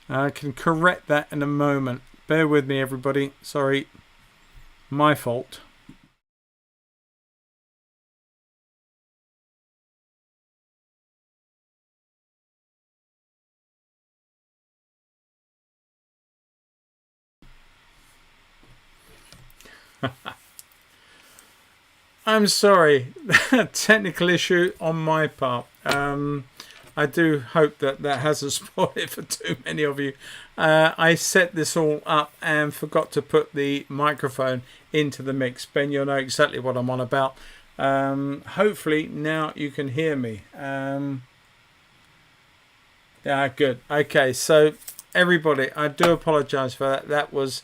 I can correct that in a moment. Bear with me, everybody. Sorry, my fault. I'm sorry, technical issue on my part. I do hope that that hasn't spoiled it for too many of you. I set this all up and forgot to put the microphone into the mix. Ben, you'll know exactly what I'm on about. Hopefully now you can hear me. Yeah, good. Okay, so everybody, I do apologise for that. That was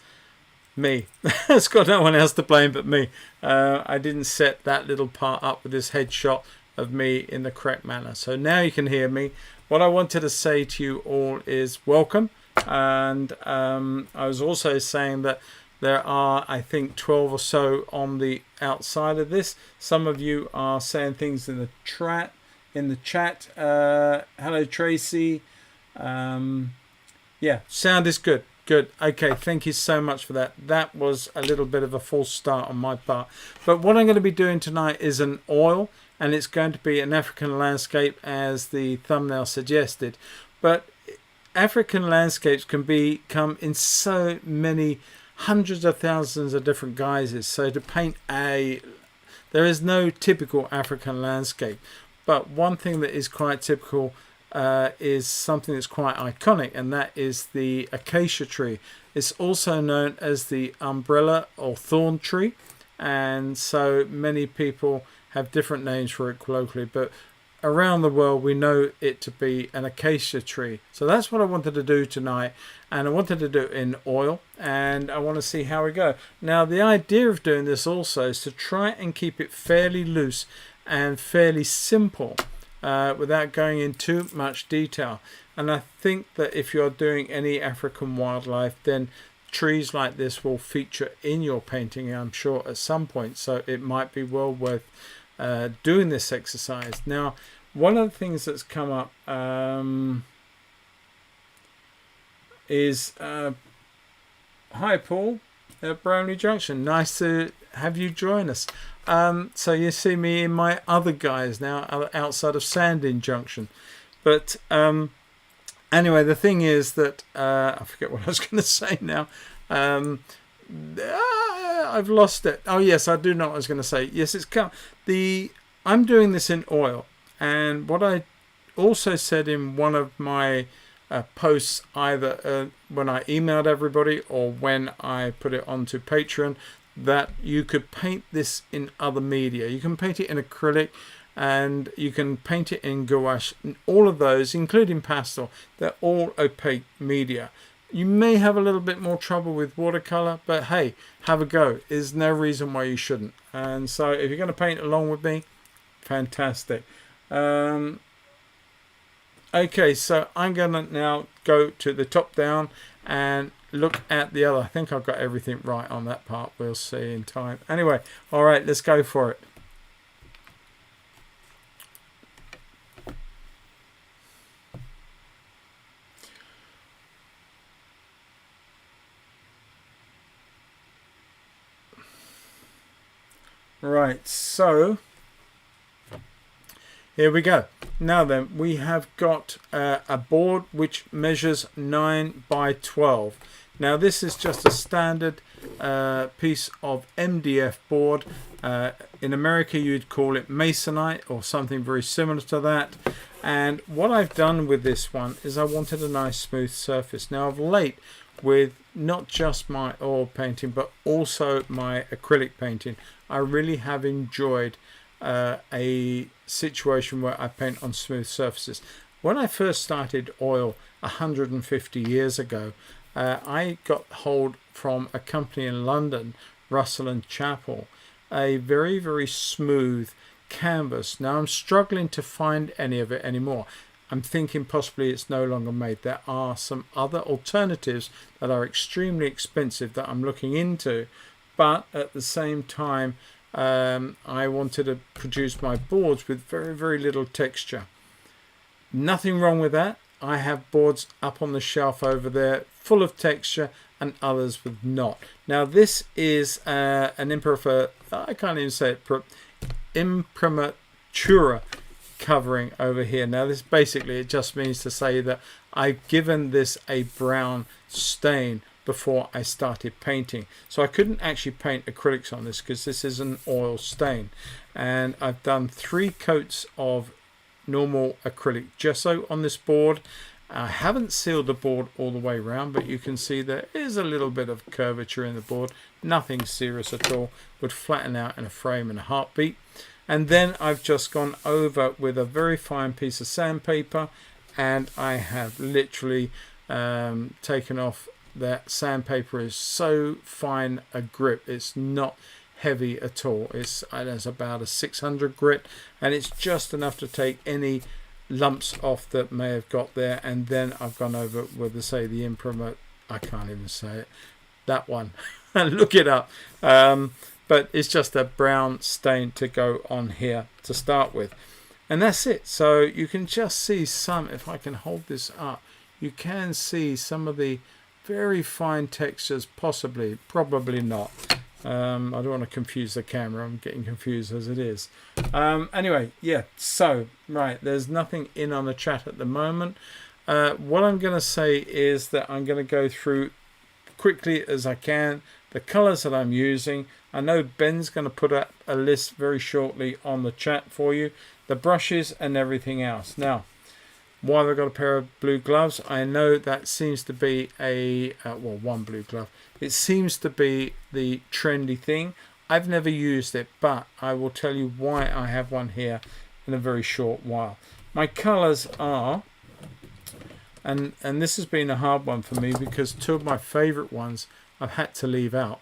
me. It's got no one else to blame but me. I didn't set that little part up with this headshot of me in the correct manner. So now you can hear me. What I wanted to say to you all is welcome. And I was also saying that there are, I think, 12 or so on the outside of this. Some of you are saying things in the chat. Hello, Tracy. Yeah, sound is good. Good. Okay, thank you so much for that. That was a little bit of a false start on my part. But what I'm going to be doing tonight is an oil, and it's going to be an African landscape as the thumbnail suggested. But African landscapes can come in so many hundreds of thousands of different guises. So to paint there is no typical African landscape. But one thing that is quite typical is something that's quite iconic, and that is the acacia tree. It's also known as the umbrella or thorn tree, and so many people have different names for it colloquially, but around the world we know it to be an acacia tree. So that's what I wanted to do tonight, and I wanted to do it in oil, and I want to see how we go. Now the idea of doing this also is to try and keep it fairly loose and fairly simple, without going in too much detail. And I think that if you're doing any African wildlife, then trees like this will feature in your painting, I'm sure, at some point. So it might be well worth doing this exercise. Now, one of the things that's come up is hi Paul at Brownlee Junction, nice to have you join us. So you see me in my other guys now outside of Sandin Junction. But anyway, the thing is that I forget what I was going to say now. I've lost it. Oh yes, I do know what I was going to say. Yes, I'm doing this in oil, and what I also said in one of my posts, either when I emailed everybody or when I put it onto Patreon, that you could paint this in other media. You can paint it in acrylic, and you can paint it in gouache. All of those, including pastel, they're all opaque media. You may have a little bit more trouble with watercolor, but hey, have a go. There's no reason why you shouldn't. And so if you're going to paint along with me, fantastic. Okay, so I'm going to now go to the top down and look at the other. I think I've got everything right on that part. We'll see in time. Anyway, all right, let's go for it. Right, so here we go. Now then, we have got a board which measures 9 by 12. Now this is just a standard piece of MDF board. In America you'd call it masonite or something very similar to that. And what I've done with this one is I wanted a nice smooth surface. Now of late, with not just my oil painting but also my acrylic painting, I really have enjoyed a situation where I paint on smooth surfaces. When I first started oil 150 years ago, I got hold from a company in London, Russell and Chappell, a very, very smooth canvas. Now I'm struggling to find any of it anymore. I'm thinking possibly it's no longer made. There are some other alternatives that are extremely expensive that I'm looking into, but at the same time I wanted to produce my boards with very, very little texture. Nothing wrong with that. I have boards up on the shelf over there full of texture and others with not. Now this is an imprimatur, I can't even say it, imprimatura covering over here. Now this basically, it just means to say that I've given this a brown stain before I started painting. So I couldn't actually paint acrylics on this because this is an oil stain. And I've done 3 coats of normal acrylic gesso on this board. I haven't sealed the board all the way around, but you can see there is a little bit of curvature in the board. Nothing serious at all. Would flatten out in a frame in a heartbeat. And then I've just gone over with a very fine piece of sandpaper, and I have literally taken off. That sandpaper is so fine a grip, it's not heavy at all. It's about a 600 grit, and it's just enough to take any lumps off that may have got there. And then I've gone over with the imprimatur, I can't even say it, that one. Look it up. But it's just a brown stain to go on here to start with, and that's it. So you can just see some, if I can hold this up, you can see some of the very fine textures, probably not. I don't want to confuse the camera. I'm getting confused as it is. Anyway, yeah, so, right, there's nothing in on the chat at the moment. What I'm going to say is that I'm going to go through quickly as I can the colors that I'm using. I know Ben's going to put up a list very shortly on the chat for you, the brushes and everything else. Now, why have I got a pair of blue gloves? I know that seems to be one blue glove. It seems to be the trendy thing. I've never used it, but I will tell you why I have one here in a very short while. My colors are, and this has been a hard one for me because 2 of my favorite ones I've had to leave out.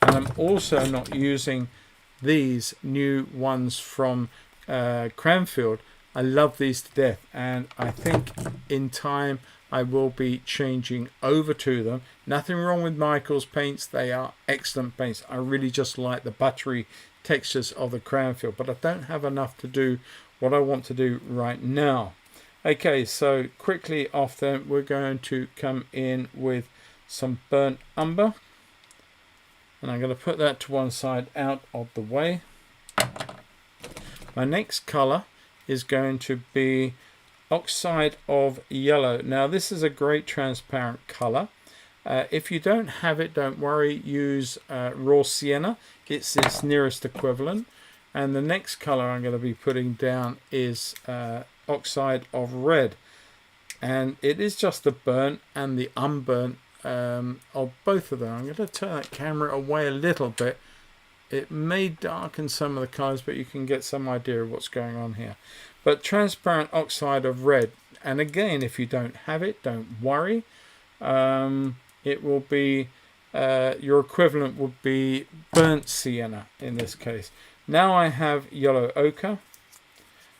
And I'm also not using these new ones from Cranfield. I love these to death, and I think in time I will be changing over to them. Nothing wrong with Michael's paints. They are excellent paints. I really just like the buttery textures of the Cranfield, but I don't have enough to do what I want to do right now. Okay, so quickly off them, we're going to come in with some burnt umber. And I'm going to put that to one side out of the way. My next color is going to be oxide of yellow. Now this is a great transparent color. If you don't have it, don't worry, use raw sienna. It's its nearest equivalent. And the next color I'm going to be putting down is oxide of red, and it is just the burnt and the unburnt of both of them. I'm going to turn that camera away a little bit. It may darken some of the colors, but you can get some idea of what's going on here. But transparent oxide of red, and again, if you don't have it, don't worry. It will be your equivalent would be burnt sienna in this case. Now I have yellow ochre.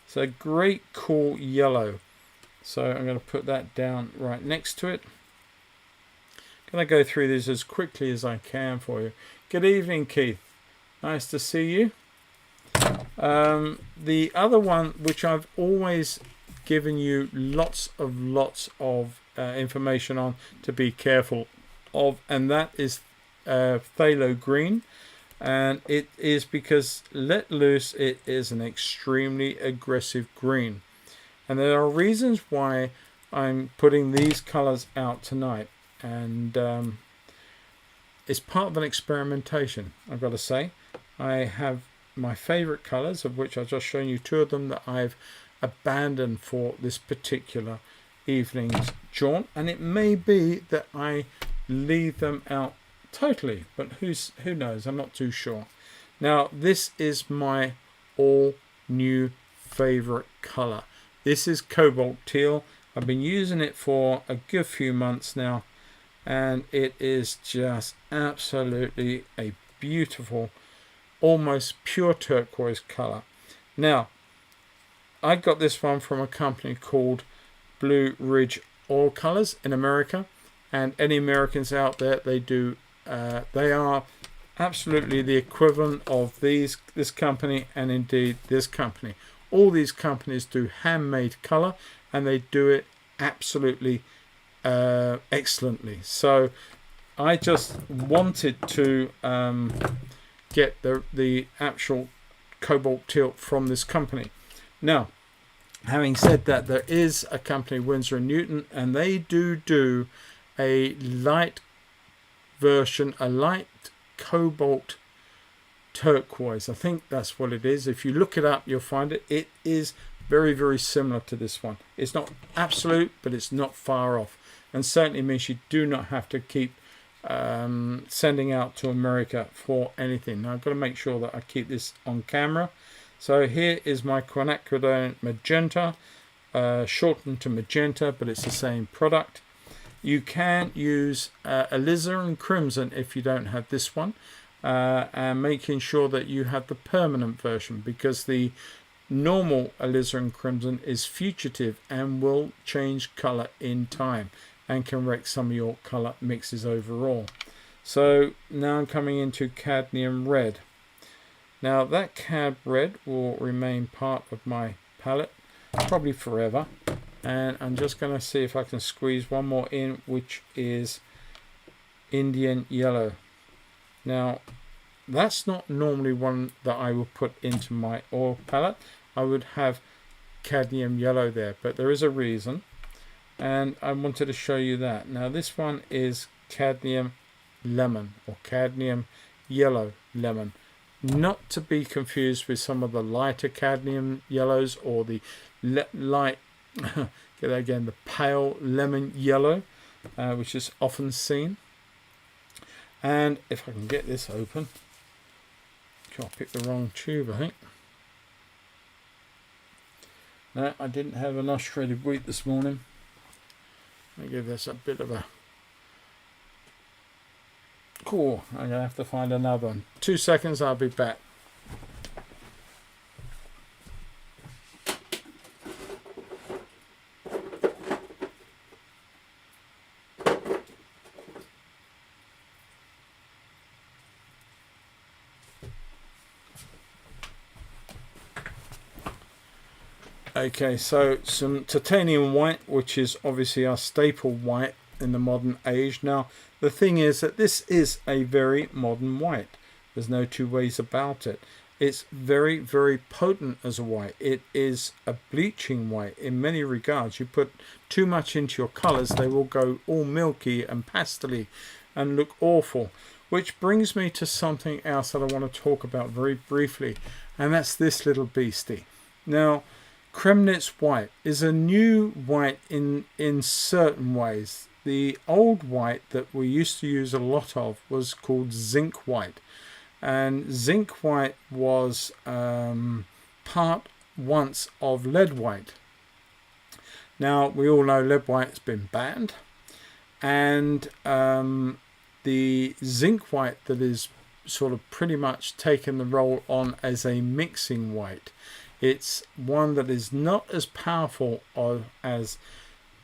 It's a great cool yellow, so I'm going to put that down right next to it. Going to go through these as quickly as I can for you. Good evening, Keith. Nice to see you. The other one, which I've always given you lots of information on to be careful of, and that is phthalo green. And it is because let loose, it is an extremely aggressive green. And there are reasons why I'm putting these colors out tonight. And it's part of an experimentation, I've got to say. I have my favorite colors, of which I've just shown you 2 of them that I've abandoned for this particular evening's jaunt. And it may be that I leave them out totally, but who knows? I'm not too sure. Now this is my all new favorite color. This is cobalt teal. I've been using it for a good few months now, and it is just absolutely a beautiful, almost pure turquoise color. Now I got this one from a company called Blue Ridge Oil Colors in America, and any Americans out there, they are absolutely the equivalent of this company, and indeed this company. All these companies do handmade color, and they do it absolutely excellently. So I just wanted to get the actual cobalt tilt from this company. Now, having said that, there is a company, Winsor & Newton, and they do a light version, a light cobalt turquoise. I think that's what it is. If you look it up, you'll find it. It is very, very similar to this one. It's not absolute, but it's not far off, and certainly means you do not have to keep sending out to America for anything. Now I've got to make sure that I keep this on camera. So here is my quinacridone magenta, shortened to magenta, but it's the same product. You can use alizarin crimson if you don't have this one, and making sure that you have the permanent version, because the normal alizarin crimson is fugitive and will change color in time and can wreck some of your color mixes overall. So now I'm coming into cadmium red. Now that cad red will remain part of my palette probably forever, and I'm just going to see if I can squeeze one more in, which is Indian yellow. Now that's not normally one that I will put into my oil palette. I would have cadmium yellow there, but there is a reason, and I wanted to show you that. Now this one is cadmium lemon, or cadmium yellow lemon, not to be confused with some of the lighter cadmium yellows, or the light get that again, the pale lemon yellow, which is often seen. And if I can get this open, I picked the wrong tube, I think. No, I didn't have enough shredded wheat this morning. Let me give this a bit of a... Cool, I'm going to have to find another one. 2 seconds, I'll be back. Okay, so some titanium white, which is obviously our staple white in the modern age. Now, the thing is that this is a very modern white. There's no two ways about it. It's very, very potent as a white. It is a bleaching white in many regards. You put too much into your colors, they will go all milky and pastely and look awful. Which brings me to something else that I want to talk about very briefly, and that's this little beastie. Now, Kremnitz white is a new white in certain ways. The old white that we used to use a lot of was called zinc white, and zinc white was part once of lead white. Now we all know lead white has been banned, and the zinc white that is sort of pretty much taken the role on as a mixing white. It's one that is not as powerful as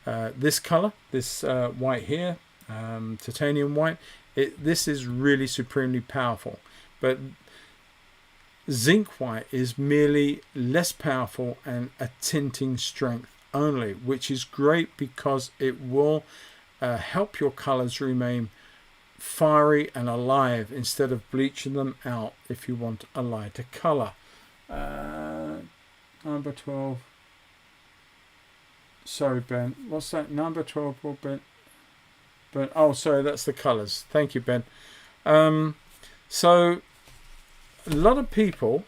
this color, this white here, titanium white. This is really supremely powerful, but zinc white is merely less powerful and a tinting strength only, which is great because it will help your colors remain fiery and alive instead of bleaching them out if you want a lighter color. Number 12. Sorry, Ben. What's that? Number 12, Ben? Oh, sorry, that's the colors. Thank you, Ben. So, a lot of people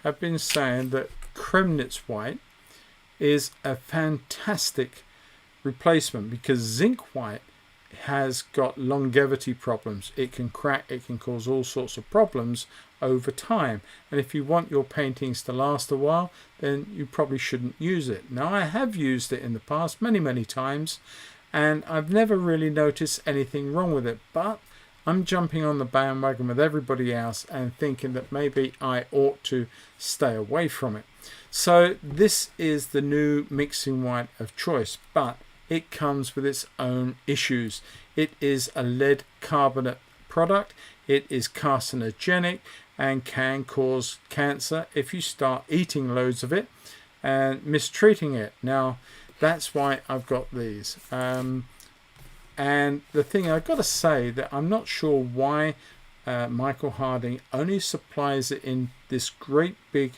have been saying that Kremnitz white is a fantastic replacement because zinc white has got longevity problems. It can crack, it can cause all sorts of problems over time, and if you want your paintings to last a while, then you probably shouldn't use it. Now, I have used it in the past many times, and I've never really noticed anything wrong with it, but I'm jumping on the bandwagon with everybody else and thinking that maybe I ought to stay away from it. So this is the new mixing white of choice, but it comes with its own issues. It is a lead carbonate product. It is carcinogenic and can cause cancer if you start eating loads of it and mistreating it. Now, that's why I've got these. And the thing I've got to say that I'm not sure why Michael Harding only supplies it in this great big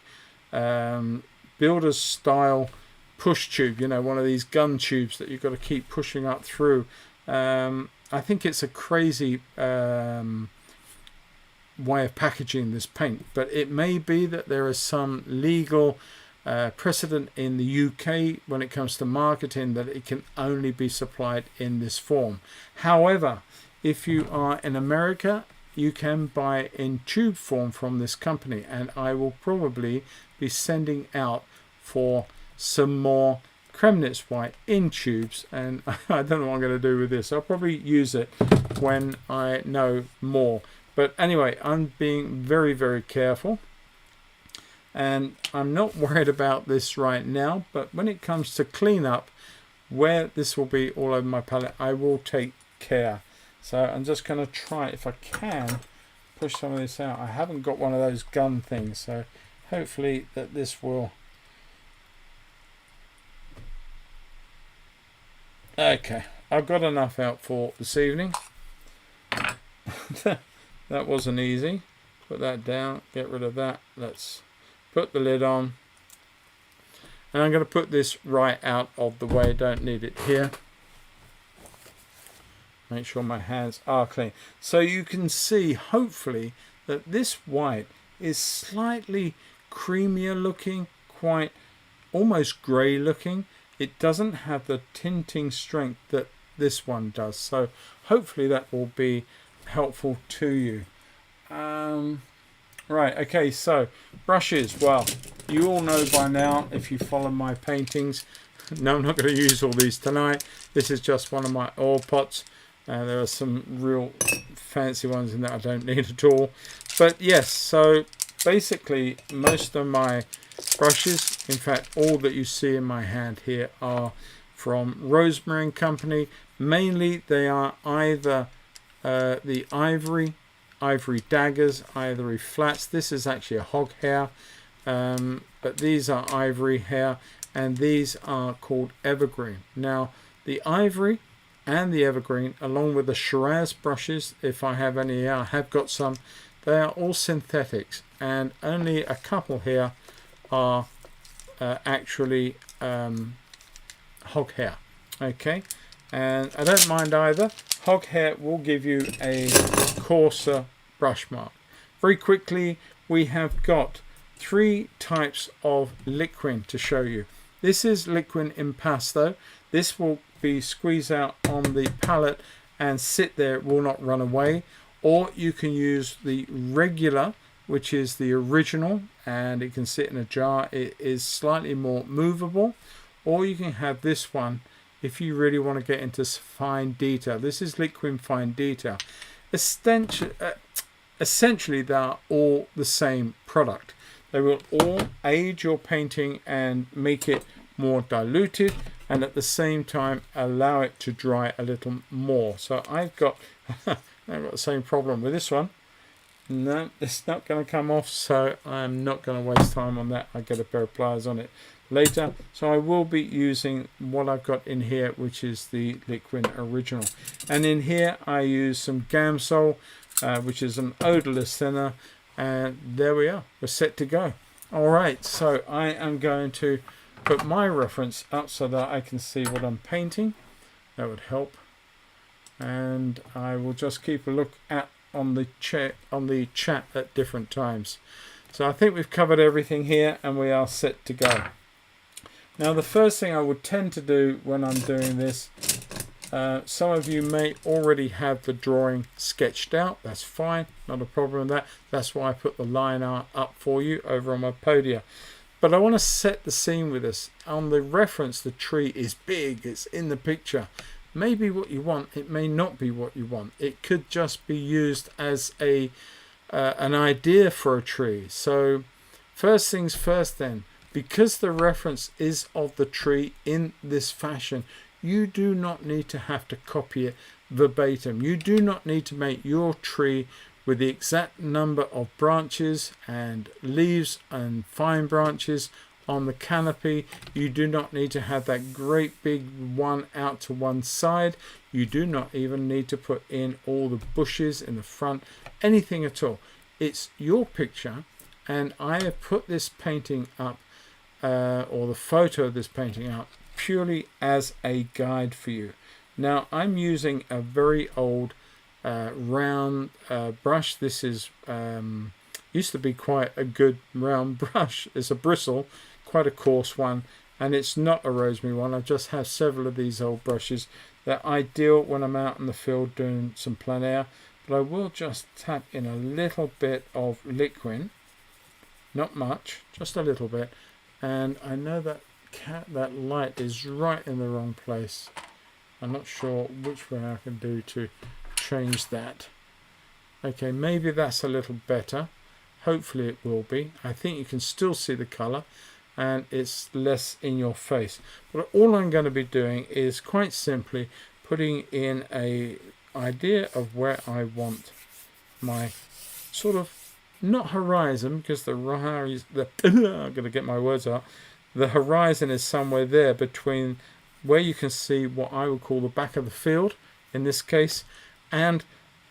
builder's style push tube, you know, one of these gun tubes that you've got to keep pushing up through. I think it's a crazy way of packaging this paint, but it may be that there is some legal precedent in the UK when it comes to marketing that it can only be supplied in this form. However, if you are in America, you can buy in tube form from this company, and I will probably be sending out for some more Kremnitz white in tubes, and I don't know what I'm going to do with this. I'll probably use it when I know more. But anyway, I'm being very, very careful, and I'm not worried about this right now, but when it comes to cleanup, where this will be all over my palette, I will take care. So I'm just going to try, if I can, push some of this out. I haven't got one of those gun things, so hopefully that this will... Okay, I've got enough out for this evening. That wasn't easy. Put that down, get rid of that. Let's put the lid on. And I'm going to put this right out of the way. Don't need it here. Make sure my hands are clean. So you can see, hopefully, that this white is slightly creamier looking, quite almost grey looking. It doesn't have the tinting strength that this one does. So hopefully that will be helpful to you. Right, okay, so brushes. Well, you all know by now, if you follow my paintings, no, I'm not going to use all these tonight. This is just one of my oil pots. There are some real fancy ones in that I don't need at all. But yes, so basically most of my brushes, in fact all that you see in my hand here, are from Rosemary & Company. Mainly they are either the ivory daggers, ivory flats. This is actually a hog hair, but these are ivory hair, and these are called evergreen. Now the ivory and the evergreen, along with the Shiraz brushes, if I have any here, I have got some, they are all synthetics, and only a couple here are actually hog hair. Okay, and I don't mind either. Hog hair will give you a coarser brush mark. Very quickly, we have got 3 types of liquid to show you. This is liquid impasto. This will be squeezed out on the palette and sit there, it will not run away. Or you can use the regular, which is the original, and it can sit in a jar. It is slightly more movable. Or you can have this one if you really want to get into fine detail. This is liquid fine detail. Essentially they are all the same product. They will all age your painting and make it more diluted, and at the same time allow it to dry a little more. So I've got the same problem with this one. No, it's not going to come off, so I'm not going to waste time on that. I'll get a pair of pliers on it later. So I will be using what I've got in here, which is the liquid original. And in here I use some Gamsol, which is an odorless thinner, and there we are, we're set to go. Alright, so I am going to put my reference up so that I can see what I'm painting. That would help. And I will just keep a look at on the chat at different times. So I think we've covered everything here and we are set to go. Now the first thing I would tend to do when I'm doing this, some of you may already have the drawing sketched out. That's fine, not a problem with that. That's why I put the line art up for you over on my podium. But I want to set the scene with this. On the reference, the tree is big, it's in the picture. Maybe what you want, it may not be what you want. It could just be used as an idea for a tree. So first things first then, because the reference is of the tree in this fashion, you do not need to have to copy it verbatim. You do not need to make your tree with the exact number of branches and leaves and fine branches on the canopy. You do not need to have that great big one out to one side. You do not even need to put in all the bushes in the front, anything at all. It's your picture, and I have put this painting up, or the photo of this painting up, purely as a guide for you. Now I'm using a very old round brush. This is used to be quite a good round brush. It's a bristle, quite a coarse one, and it's not a rosemary one. I just have several of these old brushes. They're ideal when I'm out in the field doing some plein air, but I will just tap in a little bit of liquid, not much, just a little bit. And I know that that light is right in the wrong place. I'm not sure which way I can do to change that. Okay, maybe that's a little better. Hopefully it will be. I think you can still see the color, and it's less in your face. But all I'm going to be doing is quite simply putting in a idea of where I want my sort of, not horizon, because the horizon, I'm going to get my words out. The horizon is somewhere there between where you can see what I would call the back of the field in this case, and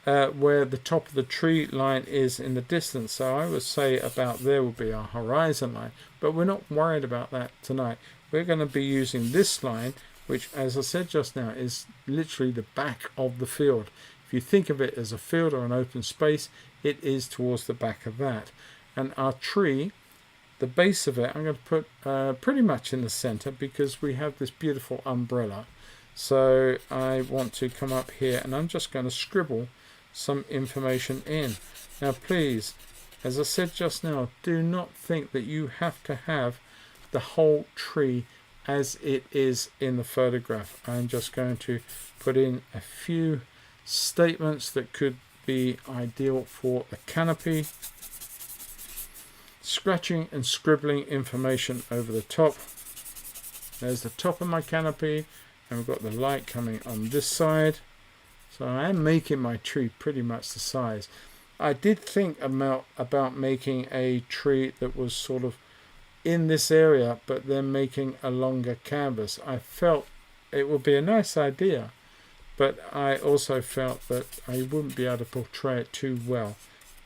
where the top of the tree line is in the distance. So I would say about there will be our horizon line, but we're not worried about that tonight. We're going to be using this line, which, as I said just now, is literally the back of the field. If you think of it as a field or an open space, it is towards the back of that. And our tree, the base of it, I'm going to put pretty much in the center, because we have this beautiful umbrella. So I want to come up here, and I'm just going to scribble some information in. Now please, as I said just now, do not think that you have to have the whole tree as it is in the photograph. I'm just going to put in a few statements that could be ideal for the canopy. Scratching and scribbling information over the top. There's the top of my canopy, and we've got the light coming on this side. So I am making my tree pretty much the size. I did think about making a tree that was sort of in this area, but then making a longer canvas. I felt it would be a nice idea, but I also felt that I wouldn't be able to portray it too well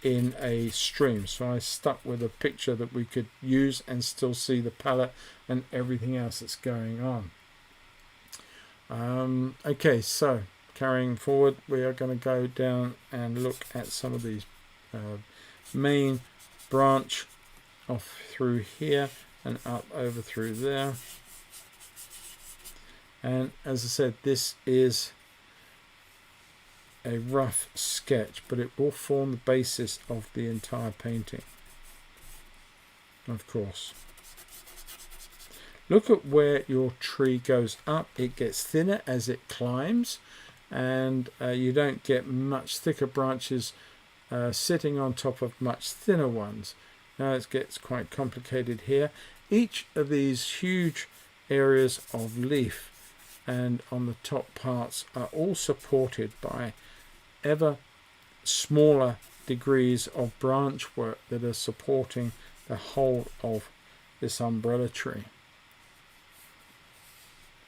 in a stream. So I stuck with a picture that we could use and still see the palette and everything else that's going on. Okay, so carrying forward, we are going to go down and look at some of these main branch off through here and up over through there. And as I said, this is a rough sketch, but it will form the basis of the entire painting, of course. Look at where your tree goes up. It gets thinner as it climbs, and you don't get much thicker branches sitting on top of much thinner ones. Now it gets quite complicated here. Each of these huge areas of leaf and on the top parts are all supported by ever smaller degrees of branch work that are supporting the whole of this umbrella tree.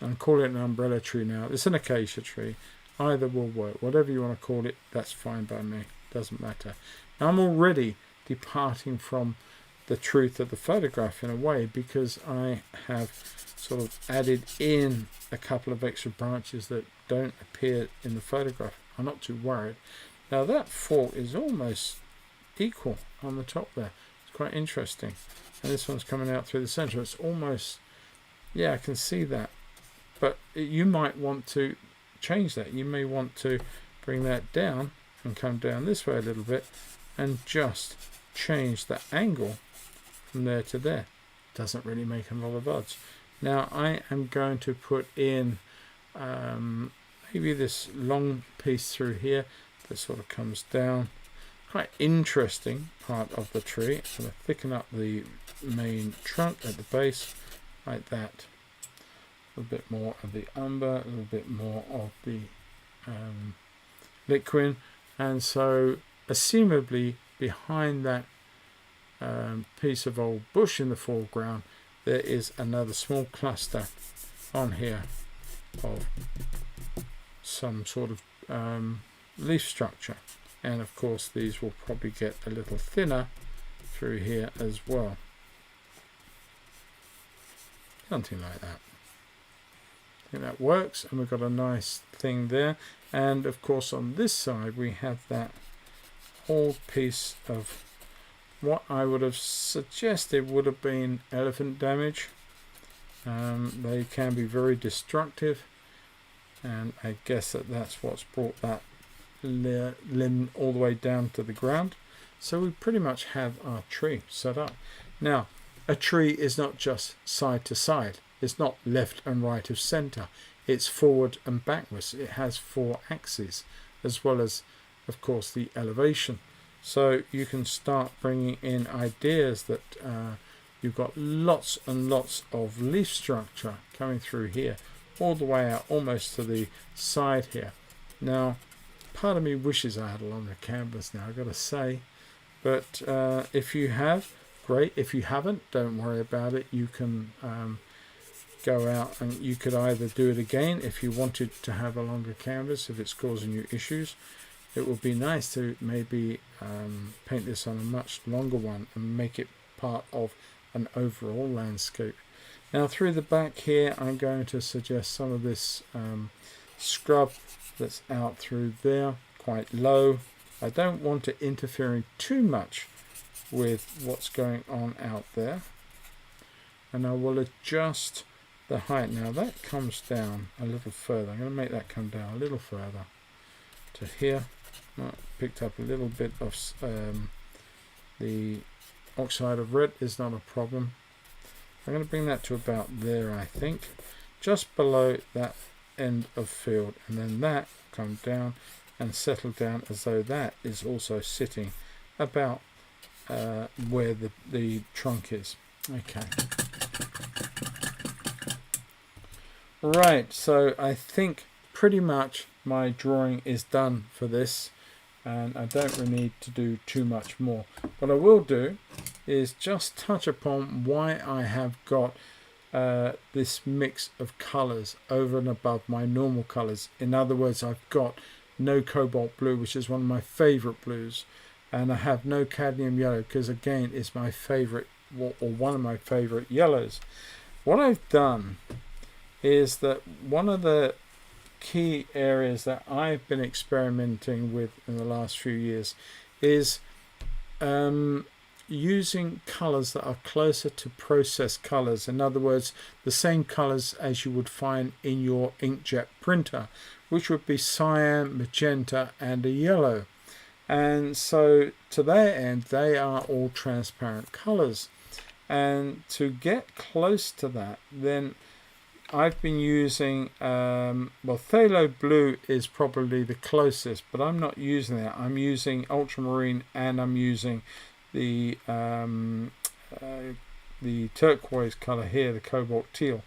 I'm calling it an umbrella tree now. It's an acacia tree. Either will work. Whatever you want to call it, that's fine by me. Doesn't matter. Now I'm already departing from the truth of the photograph in a way, because I have sort of added in a couple of extra branches that don't appear in the photograph. I'm not too worried. Now that fork is almost equal on the top there. It's quite interesting. And this one's coming out through the center. It's almost, yeah, I can see that. But you might want to change that. You may want to bring that down and come down this way a little bit and just change the angle from there to there. Doesn't really make a lot of odds. Now I am going to put in maybe this long piece through here that sort of comes down. Quite interesting part of the tree. I'm going to thicken up the main trunk at the base like that. A little bit more of the umber, a little bit more of the liquid, and so assumably behind that piece of old bush in the foreground there is another small cluster on here of some sort of leaf structure, and of course these will probably get a little thinner through here as well, something like that. I think that works, and we've got a nice thing there. And of course on this side we have that whole piece of what I would have suggested would have been elephant damage. They can be very destructive, and I guess that's what's brought that limb all the way down to the ground. So we pretty much have our tree set up. Now, a tree is not just side to side. It's not left and right of center. It's forward and backwards. It has 4 axes, as well as, of course, the elevation. So you can start bringing in ideas that you've got lots and lots of leaf structure coming through here, all the way out almost to the side here. Now, part of me wishes I had a longer canvas now, I've got to say. But if you have, great. If you haven't, don't worry about it. You can go out and you could either do it again if you wanted to have a longer canvas, if it's causing you issues. It would be nice to maybe paint this on a much longer one and make it part of an overall landscape. Now through the back here I'm going to suggest some of this scrub that's out through there, quite low. I don't want it interfering too much with what's going on out there, and I will adjust the height. Now that comes down a little further. I'm going to make that come down a little further to here. Picked up a little bit of the oxide of red is not a problem. I'm going to bring that to about there, I think, just below that end of field, and then that come down and settle down as though that is also sitting about where the trunk is. Okay. Right, so I think pretty much my drawing is done for this, and I don't really need to do too much more. What I will do is just touch upon why I have got this mix of colours over and above my normal colours. In other words, I've got no cobalt blue, which is one of my favourite blues, and I have no cadmium yellow because again it's my favourite, or one of my favourite yellows. What I've done is that one of the key areas that I've been experimenting with in the last few years is using colours that are closer to processed colours. In other words, the same colours as you would find in your inkjet printer, which would be cyan, magenta and a yellow. And so to their end, they are all transparent colours. And to get close to that, then I've been using, well, phthalo blue is probably the closest, but I'm not using that. I'm using ultramarine, and I'm using the turquoise color here, the cobalt teal.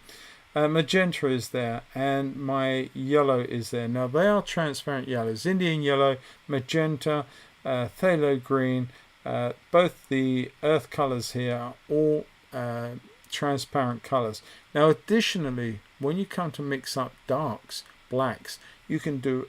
Magenta is there, and my yellow is there. Now they are transparent yellows: Indian yellow, magenta, phthalo green. Both the earth colors here are all transparent colors. Now additionally, when you come to mix up darks, blacks, you can do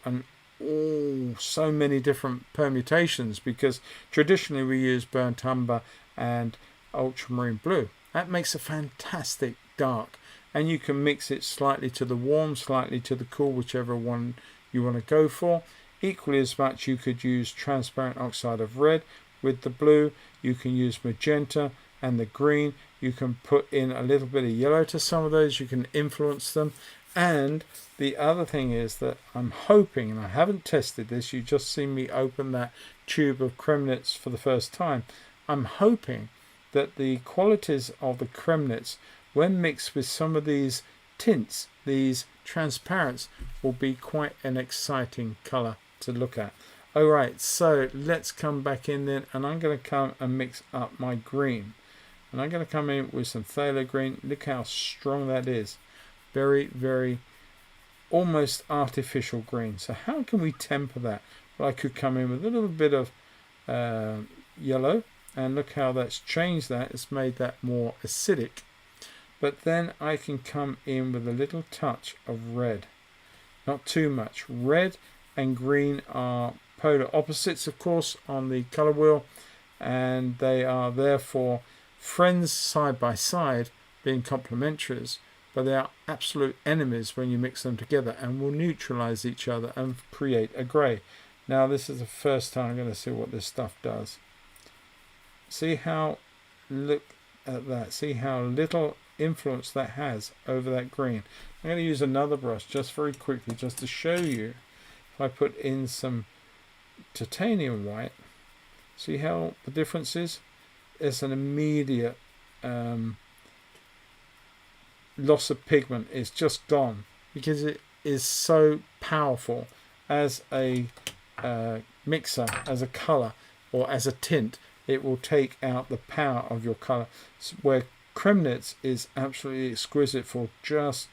so many different permutations, because traditionally we use burnt umber and ultramarine blue. That makes a fantastic dark, and you can mix it slightly to the warm, slightly to the cool, whichever one you want to go for. Equally as much, you could use transparent oxide of red with the blue. You can use magenta and the green. You can put in a little bit of yellow to some of those. You can influence them. And the other thing is that I'm hoping, and I haven't tested this, you just seen me open that tube of Kremnitz for the first time. I'm hoping that the qualities of the Kremnitz, when mixed with some of these tints, these transparents, will be quite an exciting colour to look at. Alright, so let's come back in then, and I'm going to come and mix up my green. And I'm going to come in with some phthalo green. Look how strong that is. Very, very almost artificial green. So how can we temper that? Well, I could come in with a little bit of yellow, and look how that's changed that. It's made that more acidic. but then I can come in with a little touch of red. Not too much. Red and green are polar opposites, of course, on the colour wheel, and they are therefore friends side by side, being complementaries, but they are absolute enemies when you mix them together and will neutralise each other and create a grey. Now this is the first time I'm going to see what this stuff does. See how, look at that, see how little influence that has over that green. I'm going to use another brush just very quickly just to show you. If I put in some titanium white, see how the difference is? It's an immediate loss of pigment. It's just gone because it is so powerful as a mixer, as a colour or as a tint. It will take out the power of your colour, where Kremnitz is absolutely exquisite for just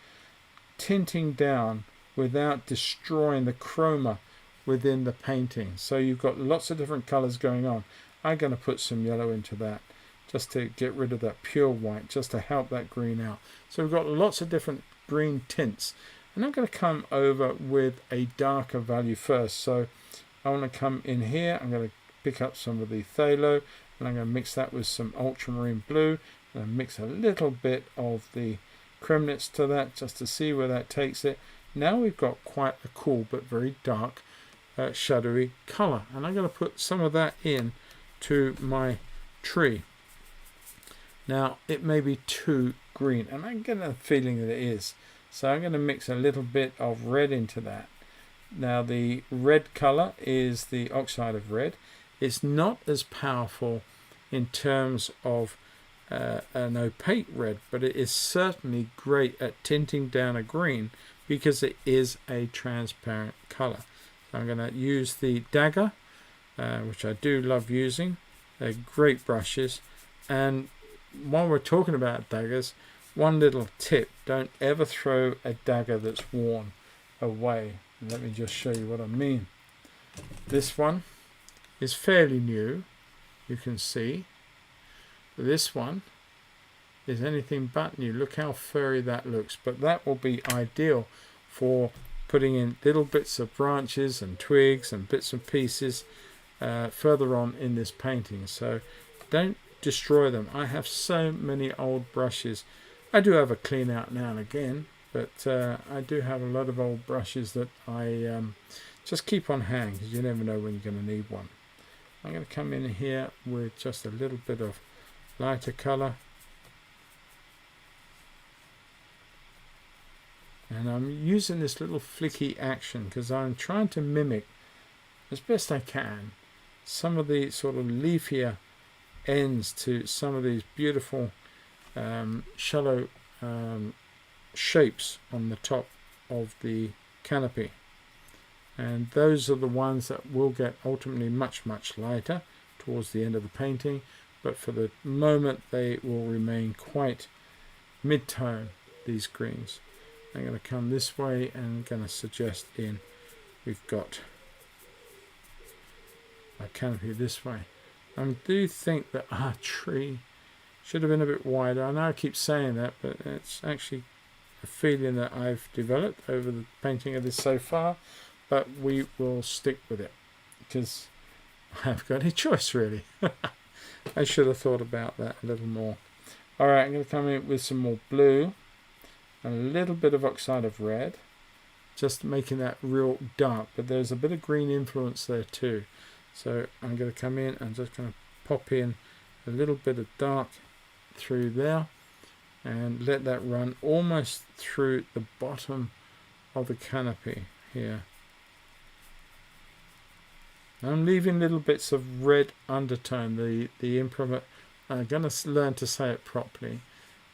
tinting down without destroying the chroma within the painting. So you've got lots of different colours going on. I'm going to put some yellow into that just to get rid of that pure white, just to help that green out. So we've got lots of different green tints, and I'm going to come over with a darker value first. So I want to come in here, I'm going to pick up some of the phthalo, and I'm going to mix that with some ultramarine blue, and mix a little bit of the Kremnitz to that just to see where that takes it. Now we've got quite a cool but very dark shadowy colour, and I'm going to put some of that in to my tree. Now it may be too green, and I get a feeling that it is, so I'm going to mix a little bit of red into that. Now the red colour is the oxide of red. It's not as powerful in terms of an opaque red, but it is certainly great at tinting down a green because it is a transparent colour. So I'm going to use the dagger, which I do love using. They're great brushes. And while we're talking about daggers, one little tip: don't ever throw a dagger that's worn away. Let me just show you what I mean. This one is fairly new, you can see. This one is anything but new. Look how furry that looks, but that will be ideal for putting in little bits of branches and twigs and bits and pieces further on in this painting. So don't destroy them. I have so many old brushes. I do have a clean out now and again, but I do have a lot of old brushes that I just keep on hand because you never know when you're going to need one. I'm going to come in here with just a little bit of lighter colour, and I'm using this little flicky action because I'm trying to mimic as best I can some of the sort of leafier ends to some of these beautiful shallow shapes on the top of the canopy, and those are the ones that will get ultimately much lighter towards the end of the painting, but for the moment they will remain quite mid-tone, these greens. I'm going to come this way and I'm going to suggest in we've got our canopy this way. I do think that our tree should have been a bit wider. I know I keep saying that, but it's actually a feeling that I've developed over the painting of this so far, but we will stick with it because I haven't got any choice really. I should have thought about that a little more. Alright, I'm going to come in with some more blue, a little bit of oxide of red, just making that real dark, but there's a bit of green influence there too. So I'm going to come in and just going to pop in a little bit of dark through there and let that run almost through the bottom of the canopy here. I'm leaving little bits of red undertone. The improvement, I'm going to learn to say it properly,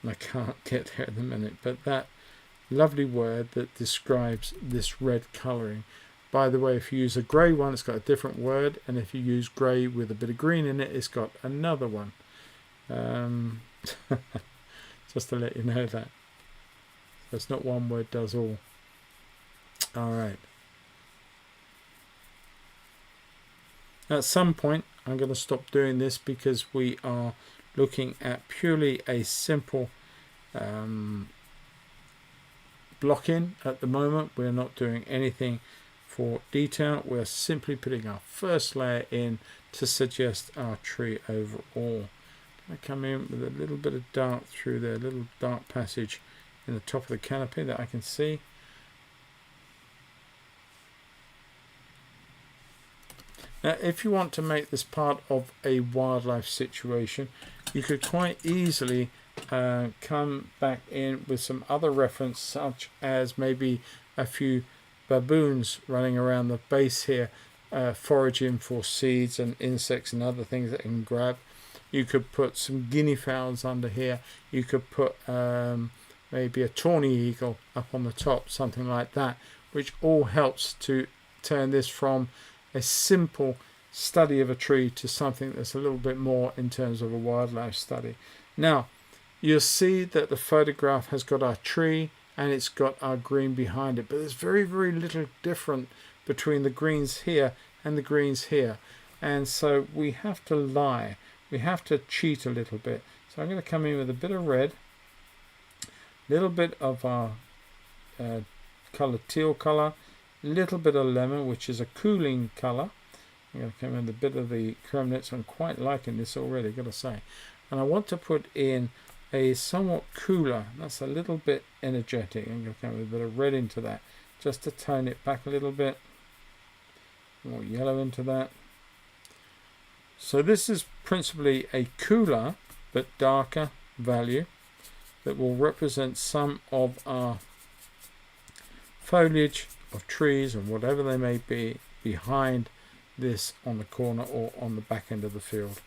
and I can't get there in a minute, but that lovely word that describes this red colouring. By the way, if you use a grey one, it's got a different word, and if you use grey with a bit of green in it, it's got another one. Just to let you know that. So it's not one word does all. Alright. At some point, I'm going to stop doing this because we are looking at purely a simple block in at the moment. We're not doing anything for detail. We're simply putting our first layer in to suggest our tree overall. I come in with a little bit of dark through there, a little dark passage in the top of the canopy that I can see. Now, if you want to make this part of a wildlife situation, you could quite easily come back in with some other reference, such as maybe a few baboons running around the base here, foraging for seeds and insects and other things that it can grab. You could put some guinea fowls under here. You could put maybe a tawny eagle up on the top, something like that, which all helps to turn this from a simple study of a tree to something that's a little bit more in terms of a wildlife study. Now, you'll see that the photograph has got our tree and it's got our green behind it, but there's very, very little different between the greens here and the greens here. And so we have to lie. We have to cheat a little bit. So I'm going to come in with a bit of red, a little bit of our teal colour, a little bit of lemon, which is a cooling colour. I'm going to come in with a bit of the creme nuts. I'm quite liking this already, got to say. And I want to put in a somewhat cooler, that's a little bit energetic. I'm going to come with a bit of red into that, just to tone it back a little bit. More yellow into that. So this is principally a cooler but darker value that will represent some of our foliage of trees and whatever they may be behind this on the corner or on the back end of the field.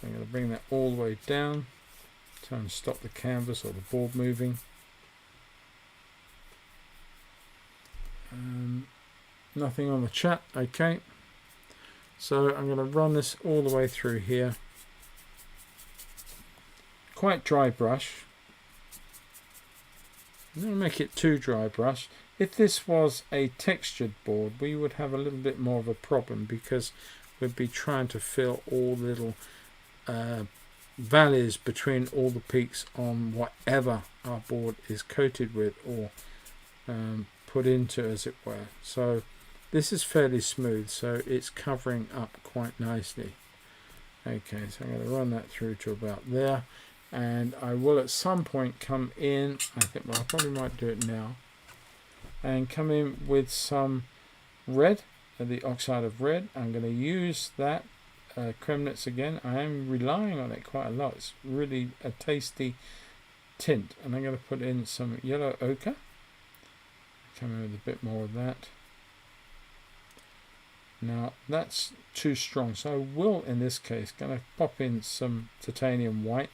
So I'm going to bring that all the way down, try and stop the canvas or the board moving. Nothing on the chat, okay. So I'm going to run this all the way through here. Quite dry brush. I'm going to make it too dry brush. If this was a textured board, we would have a little bit more of a problem because we'd be trying to fill all the little valleys between all the peaks on whatever our board is coated with or put into, as it were. So this is fairly smooth, so it's covering up quite nicely. Okay, so I'm going to run that through to about there, and I will at some point come in, I think, well, I probably might do it now, and come in with some red, the oxide of red. I'm going to use that creme nuts again. I am relying on it quite a lot. It's really a tasty tint, and I'm going to put in some yellow ochre. Come in with a bit more of that. Now that's too strong, so I will in this case going to pop in some titanium white,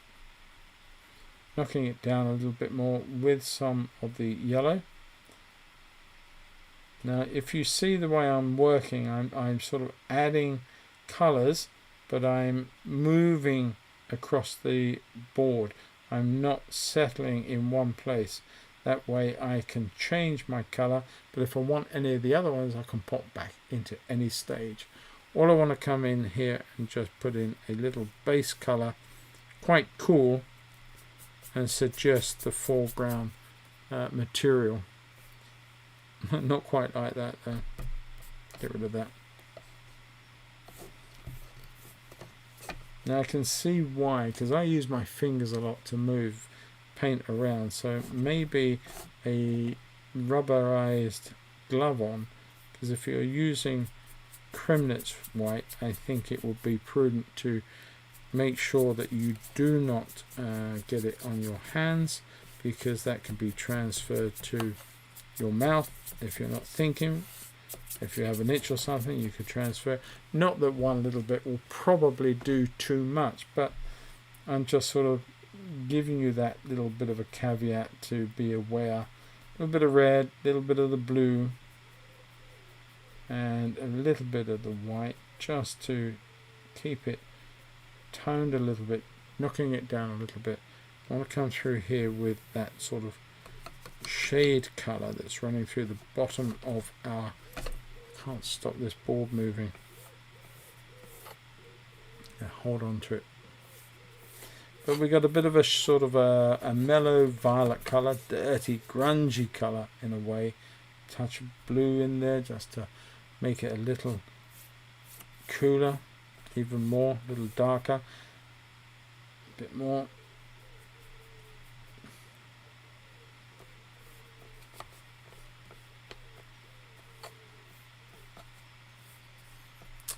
knocking it down a little bit more with some of the yellow. Now if you see the way I'm working, I'm sort of adding colours, but I'm moving across the board. I'm not settling in one place. That way I can change my colour, but if I want any of the other ones, I can pop back into any stage. All I want to come in here and just put in a little base colour, quite cool, and suggest the foreground material. Not quite like that though. Get rid of that. Now I can see why, because I use my fingers a lot to move paint around, so maybe a rubberized glove on, because if you're using creme nuts white, I think it would be prudent to make sure that you do not get it on your hands, because that can be transferred to your mouth if you're not thinking. If you have an itch or something, you could transfer. Not that one little bit will probably do too much, but I'm just sort of giving you that little bit of a caveat to be aware. A little bit of red, a little bit of the blue, and a little bit of the white, just to keep it toned a little bit, knocking it down a little bit. I want to come through here with that sort of shade colour that's running through the bottom of our... Can't stop this board moving. Yeah, hold on to it. but we got a bit of a sort of a mellow violet colour, dirty, grungy colour in a way. Touch of blue in there just to make it a little cooler, even more, a little darker, a bit more.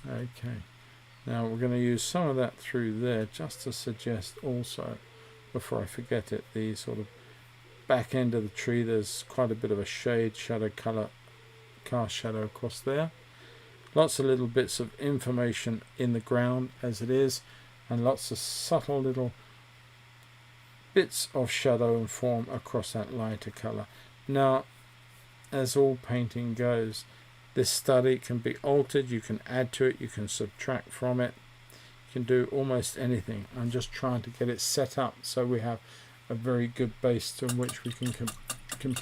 Okay, now we're going to use some of that through there just to suggest also, before I forget it, the sort of back end of the tree. There's quite a bit of a shade, shadow colour, cast shadow across there. Lots of little bits of information in the ground as it is, and lots of subtle little bits of shadow and form across that lighter colour. Now, as all painting goes, this study can be altered, you can add to it, you can subtract from it, you can do almost anything. I'm just trying to get it set up so we have a very good base to which we can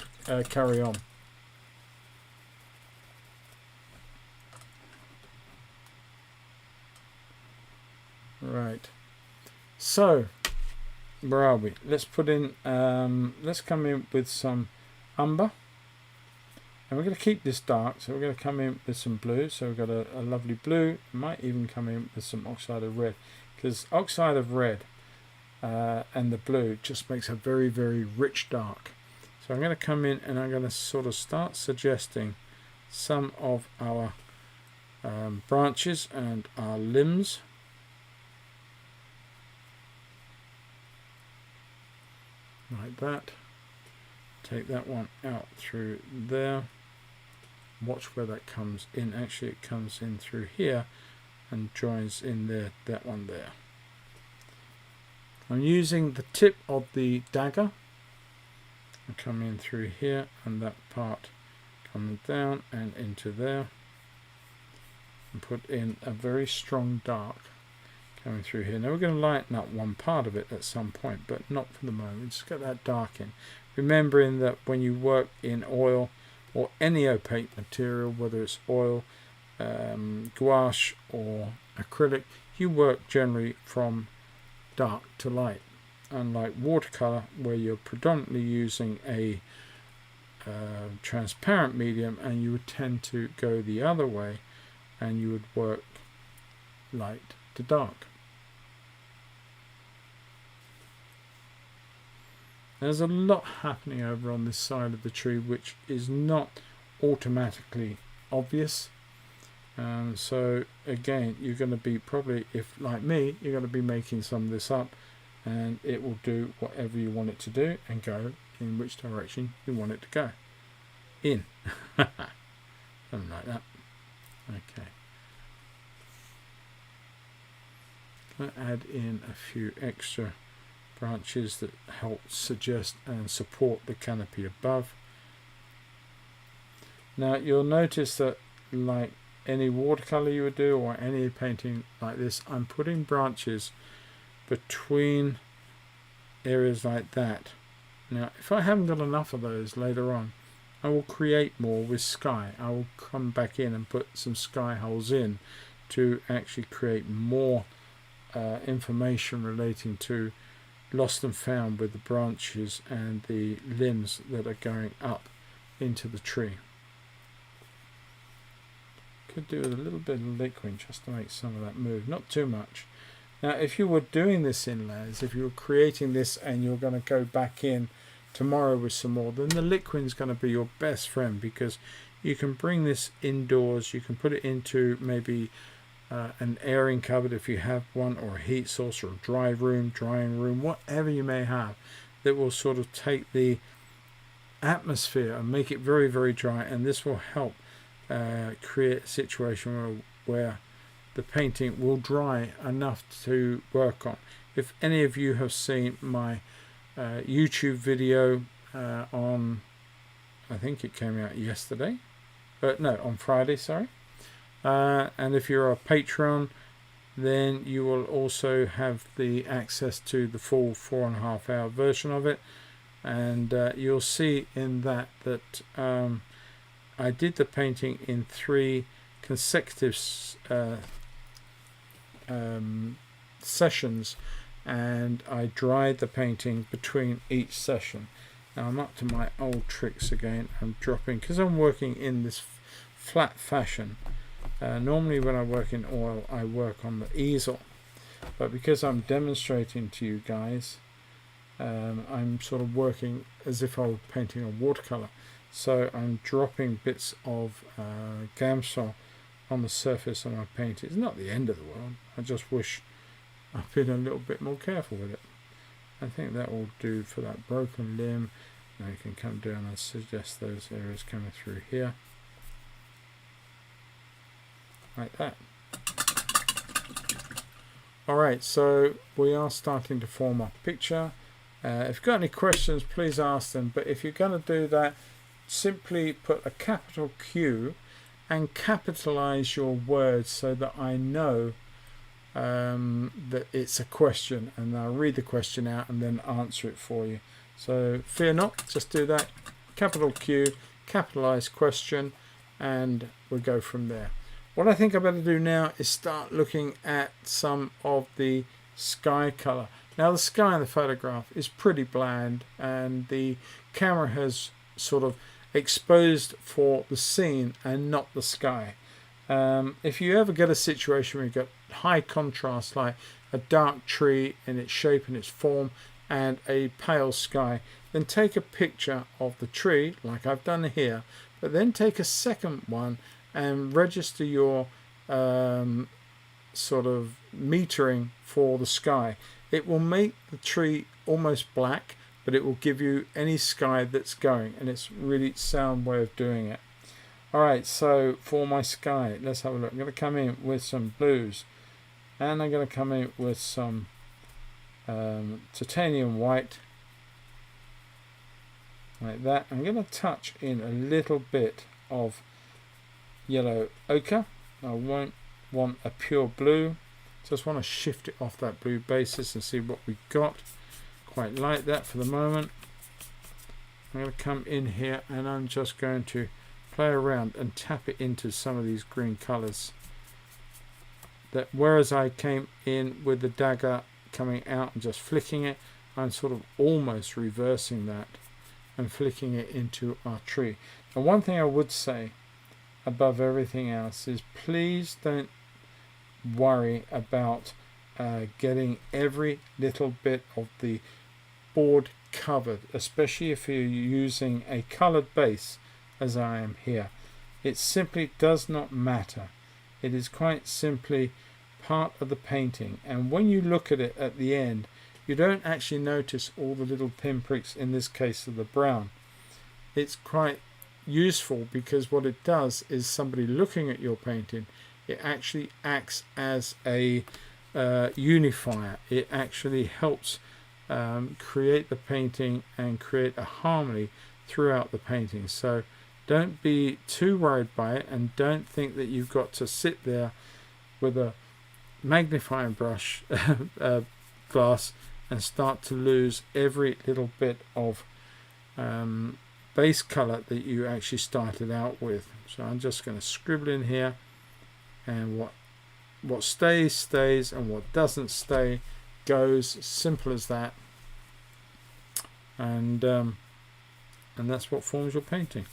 carry on. Right, so where are we? Let's put in, let's come in with some umber. And we're going to keep this dark, so we're going to come in with some blue. So we've got a lovely blue. Might even come in with some oxide of red, because oxide of red and the blue just makes a very, very rich dark. So I'm going to come in and I'm going to sort of start suggesting some of our branches and our limbs. Like that. Take that one out through there. Watch where that comes in. Actually, it comes in through here and joins in there, that one there. I'm using the tip of the dagger. I come in through here, and that part comes down and into there, and put in a very strong dark coming through here. Now we're going to lighten up one part of it at some point, but not for the moment. Just get that dark in. Remembering that when you work in oil or any opaque material, whether it's oil, gouache or acrylic, you work generally from dark to light. Unlike watercolor, where you're predominantly using a transparent medium, and you would tend to go the other way and you would work light to dark. There's a lot happening over on this side of the tree which is not automatically obvious. So again, you're going to be probably, if like me, you're going to be making some of this up, and it will do whatever you want it to do and go in which direction you want it to go in. Something like that. Okay. I'll add in a few extra branches that help suggest and support the canopy above. Now you'll notice that, like any watercolor you would do or any painting like this, I'm putting branches between areas like that. Now if I haven't got enough of those later on, I will create more with sky. I will come back in and put some sky holes in to actually create more information relating to lost and found with the branches and the limbs that are going up into the tree. Could do with a little bit of liquid just to make some of that move, not too much. Now if you were doing this in layers, if you were creating this and you're going to go back in tomorrow with some more, then the liquid is going to be your best friend, because you can bring this indoors, you can put it into maybe an airing cupboard if you have one, or a heat source, or a drying room, whatever you may have, that will sort of take the atmosphere and make it very, very dry, and this will help create a situation where the painting will dry enough to work on. If any of you have seen my YouTube video on, I think it came out yesterday, no, on Friday, sorry. And if you're a patron, then you will also have the access to the full 4.5 hour version of it, and you'll see in that I did the painting in 3 consecutive sessions, and I dried the painting between each session. Now I'm up to my old tricks again. I'm dropping, because I'm working in this flat fashion. Normally when I work in oil I work on the easel, but because I'm demonstrating to you guys, I'm sort of working as if I were painting a watercolor. So I'm dropping bits of Gamsol on the surface of my paint. It's not the end of the world. I just wish I've been a little bit more careful with it. I think that will do for that broken limb. Now you can come down and suggest those areas coming through here. Like that. Alright, so we are starting to form our picture. If you've got any questions, please ask them. But if you're going to do that, simply put a capital Q and capitalize your words so that I know that it's a question, and I'll read the question out and then answer it for you. So fear not, just do that, capital Q, capitalize question, and we'll go from there. What I think I better do now is start looking at some of the sky color. Now the sky in the photograph is pretty bland, and the camera has sort of exposed for the scene and not the sky. If you ever get a situation where you've got high contrast, like a dark tree in its shape and its form and a pale sky, then take a picture of the tree like I've done here, but then take a second one and register your sort of metering for the sky. It will make the tree almost black, but it will give you any sky that's going, and it's really sound way of doing it. Alright, so for my sky, let's have a look. I'm going to come in with some blues, and I'm going to come in with some titanium white, like that. I'm going to touch in a little bit of yellow ochre. I won't want a pure blue, just want to shift it off that blue basis and see what we got. Quite like that for the moment. I'm going to come in here and I'm just going to play around and tap it into some of these green colors. That whereas I came in with the dagger coming out and just flicking it, I'm sort of almost reversing that and flicking it into our tree. And one thing I would say above everything else is please don't worry about getting every little bit of the board covered, especially if you're using a colored base as I am here. It simply does not matter. It is quite simply part of the painting, and when you look at it at the end, you don't actually notice all the little pinpricks, in this case of the brown. It's quite useful because what it does is somebody looking at your painting, it actually acts as a unifier. It actually helps create the painting and create a harmony throughout the painting. So don't be too worried by it, and don't think that you've got to sit there with a magnifying brush glass and start to lose every little bit of base color that you actually started out with. So I'm just going to scribble in here, and what stays stays, and what doesn't stay goes. Simple as that. And that's what forms your painting.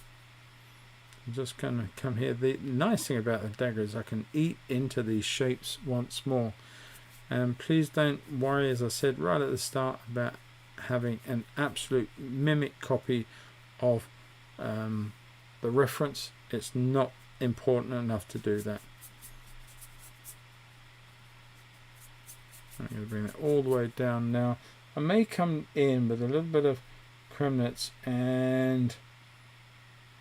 I'm just going to come here. The nice thing about the dagger is I can eat into these shapes once more. And please don't worry, as I said right at the start, about having an absolute mimic copy of the reference. It's not important enough to do that. I'm going to bring it all the way down now. I may come in with a little bit of Kremnitz, and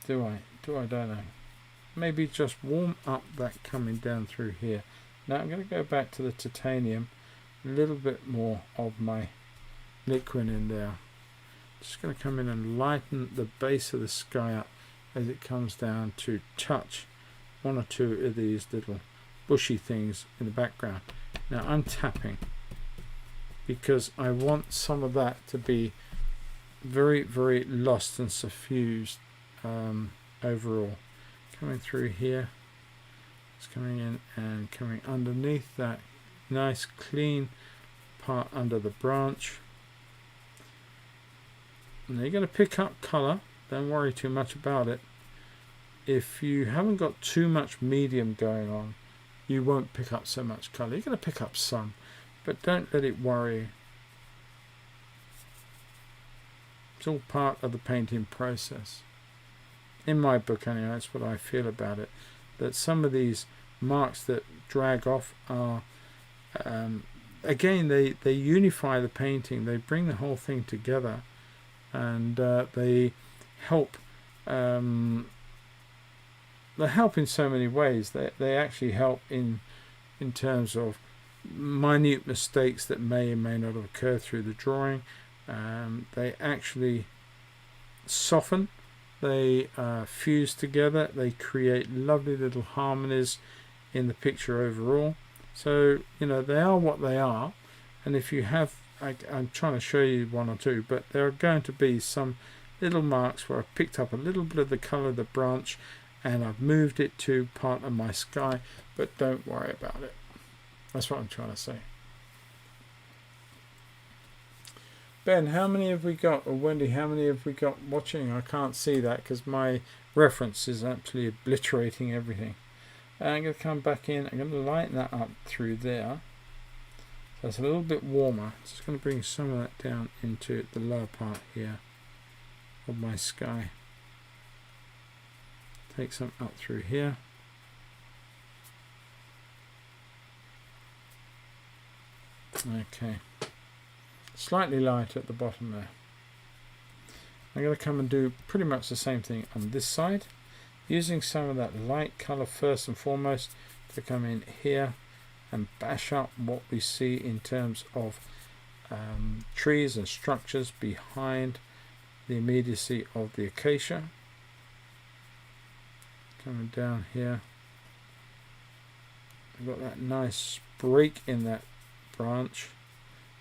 do I don't know, maybe just warm up that coming down through here. Now I'm going to go back to the titanium, a little bit more of my liquid in there. Just going to come in and lighten the base of the sky up as it comes down to touch one or two of these little bushy things in the background. Now I'm tapping because I want some of that to be very, very lost and suffused overall. Coming through here, it's coming in and coming underneath that nice clean part under the branch. Now you're going to pick up colour, don't worry too much about it. If you haven't got too much medium going on, you won't pick up so much colour. You're going to pick up some, but don't let it worry you. It's all part of the painting process. In my book anyway, that's what I feel about it. That some of these marks that drag off are, again, they unify the painting. They bring the whole thing together, and they help. They help in so many ways. They actually help in terms of minute mistakes that may or may not have occurred through the drawing. They actually soften. They fuse together. They create lovely little harmonies in the picture overall. So, you know, they are what they are. And if you have, I'm trying to show you one or two, but there are going to be some little marks where I've picked up a little bit of the colour of the branch and I've moved it to part of my sky, but don't worry about it. That's what I'm trying to say. Ben, how many have we got? Or Wendy, how many have we got watching? I can't see that because my reference is actually obliterating everything. I'm going to come back in. I'm going to lighten that up through there. So it's a little bit warmer. Just going to bring some of that down into the lower part here of my sky. Take some up through here. Okay. Slightly light at the bottom there. I'm going to come and do pretty much the same thing on this side, using some of that light colour first and foremost to come in here and bash up what we see in terms of trees and structures behind the immediacy of the acacia. Coming down here, I've got that nice break in that branch.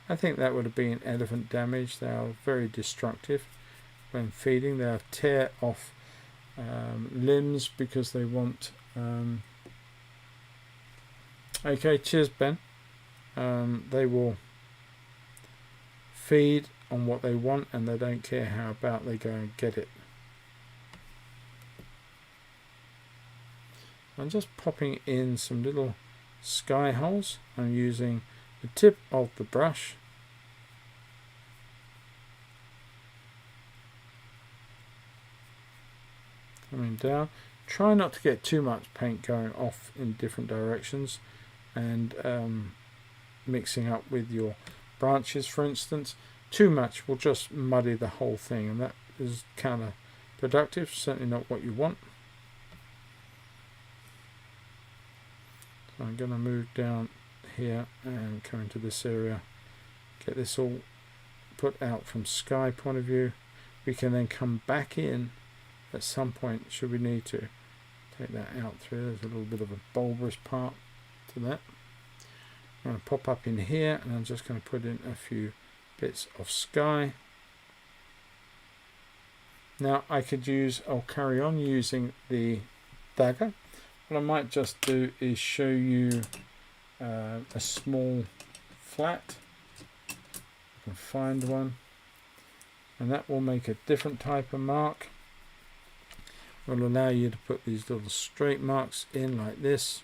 I think that would have been elephant damage. They are very destructive when feeding. They'll tear off limbs because they want. Okay, cheers, Ben. They will feed on what they want and they don't care how about they go and get it. I'm just popping in some little sky holes. I'm using the tip of the brush coming down. Try not to get too much paint going off in different directions and mixing up with your branches, for instance. Too much will just muddy the whole thing, and that is counterproductive, certainly not what you want. So I'm going to move down here and come into this area, get this all put out from sky point of view. We can then come back in at some point should we need to. Take that out through. There's a little bit of a bulbous part to that. I'm going to pop up in here and I'm just going to put in a few bits of sky. Now I could use, I'll carry on using the dagger. What I might just do is show you a small flat. I can find one, and that will make a different type of mark. It will allow you to put these little straight marks in like this.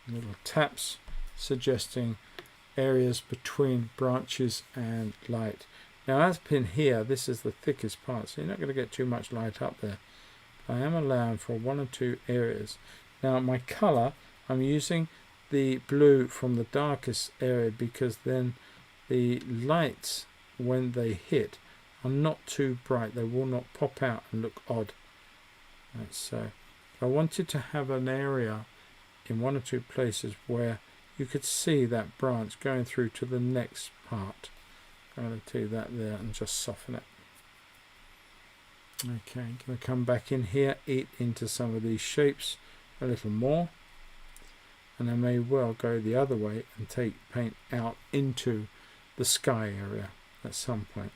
Little taps suggesting areas between branches and light. Now as pin here, this is the thickest part, so you're not going to get too much light up there. I am allowing for one or two areas. Now my colour, I'm using the blue from the darkest area because then the lights, when they hit, are not too bright. They will not pop out and look odd. Right, so I wanted to have an area in one or two places where you could see that branch going through to the next part. I'm going to do that there and just soften it. Okay, I'm going to come back in here, eat into some of these shapes a little more, and I may well go the other way and take paint out into the sky area at some point.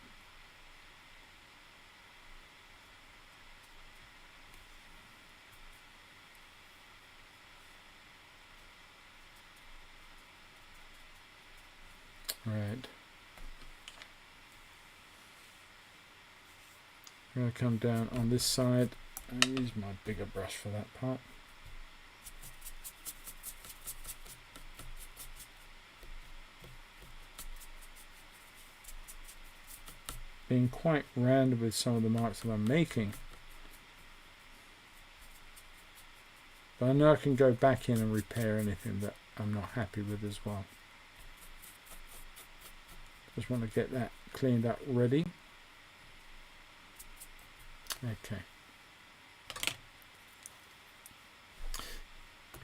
I'm going to come down on this side and use my bigger brush for that part. Being quite random with some of the marks that I'm making. But I know I can go back in and repair anything that I'm not happy with as well. Just want to get that cleaned up ready. Okay.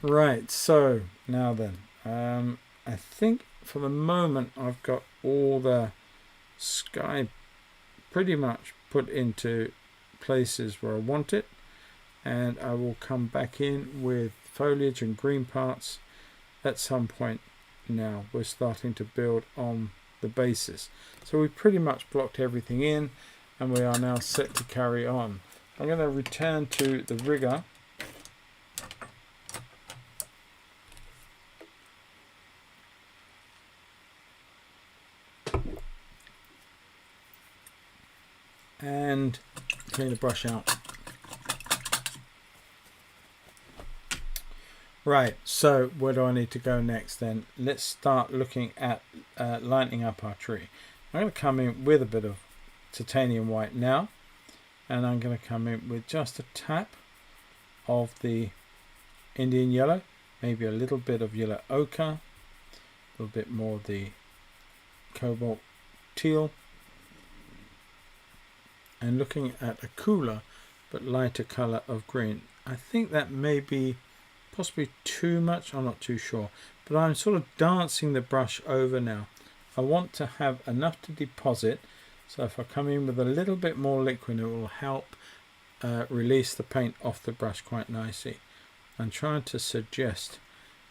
Right, so now then, I think for the moment I've got all the sky pretty much put into places where I want it, and I will come back in with foliage and green parts at some point. Now we're starting to build on the basis, so we pretty much blocked everything in and we are now set to carry on. I'm going to return to the rigger and clean the brush out. Right, so where do I need to go next then? Let's start looking at lighting up our tree. I'm going to come in with a bit of titanium white now, and I'm going to come in with just a tap of the Indian yellow, maybe a little bit of yellow ochre, a little bit more of the cobalt teal, and looking at a cooler but lighter color of green. I think that may be possibly too much, I'm not too sure, but I'm sort of dancing the brush over now. I want to have enough to deposit, so if I come in with a little bit more liquid, it will help release the paint off the brush quite nicely. I'm trying to suggest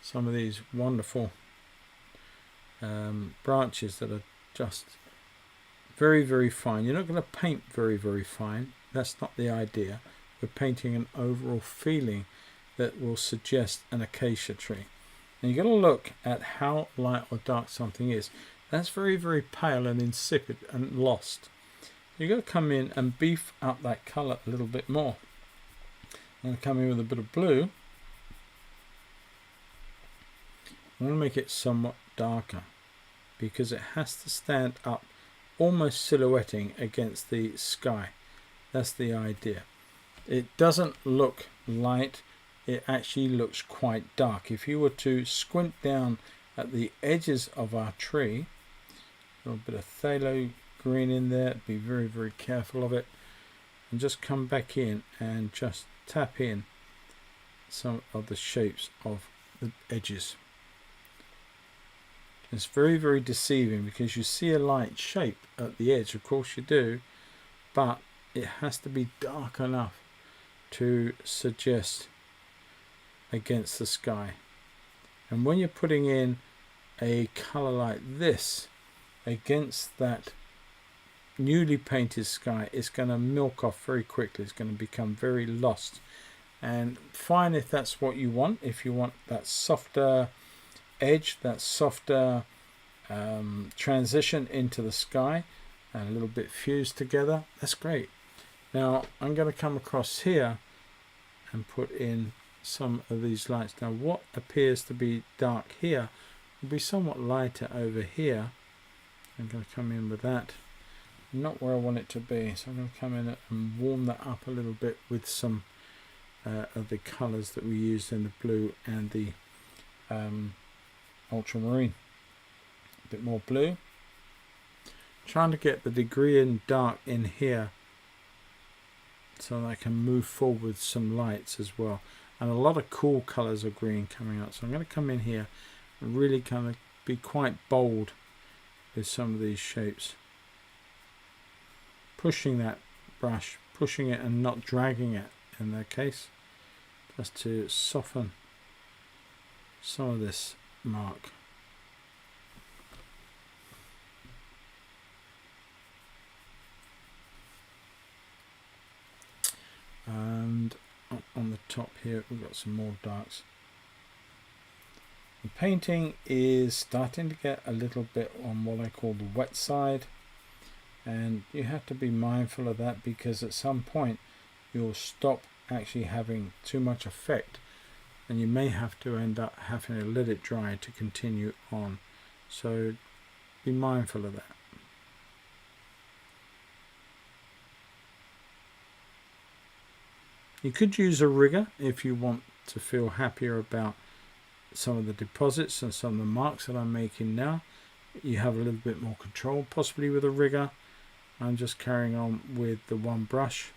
some of these wonderful branches that are just very, very fine. You're not going to paint very, very fine. That's not the idea. We're painting an overall feeling that will suggest an acacia tree. And you've got to look at how light or dark something is. That's very, very pale and insipid and lost. You've got to come in and beef up that colour a little bit more. I'm going to come in with a bit of blue. I'm going to make it somewhat darker because it has to stand up almost silhouetting against the sky. That's the idea. It doesn't look light, it actually looks quite dark. If you were to squint down at the edges of our tree, a little bit of phthalo green in there, be very, very careful of it, and just come back in and just tap in some of the shapes of the edges. It's very, very deceiving because you see a light shape at the edge, of course you do, but it has to be dark enough to suggest against the sky. And when you're putting in a color like this against that newly painted sky, it's going to milk off very quickly. It's going to become very lost. And fine if that's what you want. If you want that softer edge, that softer transition into the sky and a little bit fused together, that's great. Now I'm going to come across here and put in some of these lights. Now what appears to be dark here will be somewhat lighter over here. I'm going to come in with that, not where I want it to be, so I'm going to come in and warm that up a little bit with some of the colors that we used in the blue and the ultramarine. A bit more blue, trying to get the degree in dark in here so that I can move forward with some lights as well, and a lot of cool colors of green coming out. So I'm going to come in here and really kind of be quite bold with some of these shapes, pushing that brush, pushing it and not dragging it in that case, just to soften some of this mark. And on the top here we've got some more darks. The painting is starting to get a little bit on what I call the wet side. And you have to be mindful of that, because at some point you'll stop actually having too much effect, and you may have to end up having to let it dry to continue on. So be mindful of that. You could use a rigger if you want to feel happier about some of the deposits and some of the marks that I'm making now. You have a little bit more control possibly with a rigger. I'm just carrying on with the one brush.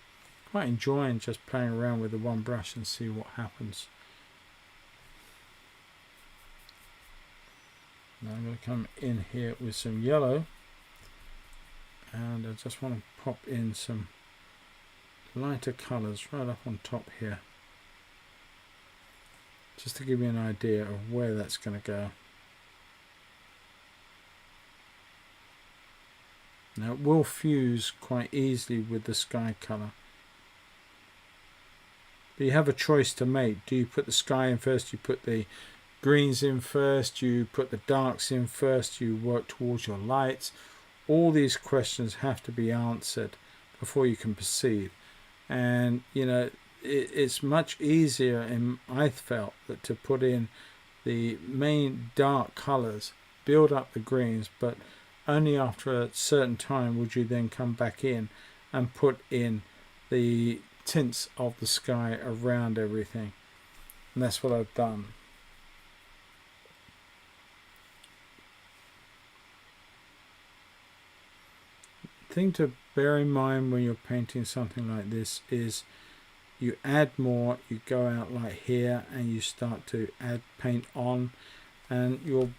Quite enjoying just playing around with the one brush and see what happens. Now I'm going to come in here with some yellow, and I just want to pop in some lighter colours right up on top here, just to give you an idea of where that's going to go. Now it will fuse quite easily with the sky colour, but you have a choice to make. Do you put the sky in first? You put the greens in first? You put the darks in first? You work towards your lights? All these questions have to be answered before you can proceed. And you know, it's much easier, I felt, that to put in the main dark colours, build up the greens, but only after a certain time would you then come back in and put in the tints of the sky around everything. And that's what I've done. The thing to bear in mind when you're painting something like this is you add more, you go out like here and you start to add paint on, and your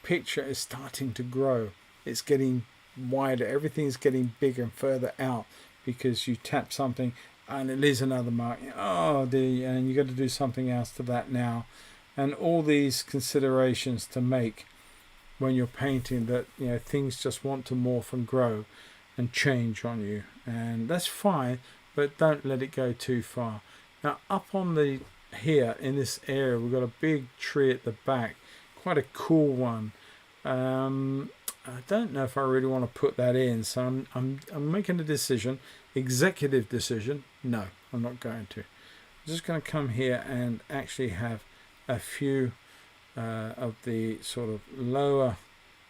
picture is starting to grow. It's getting wider, everything's getting bigger and further out, because you tap something and it leaves another mark. Oh dear, and you got to do something else to that now. And all these considerations to make when you're painting, that you know, things just want to morph and grow and change on you, and that's fine, but don't let it go too far. Now up on the here in this area, we've got a big tree at the back, quite a cool one. I don't know if I really want to put that in, so I'm making a decision, executive decision. No, I'm not going to. I'm just going to come here and actually have a few of the sort of lower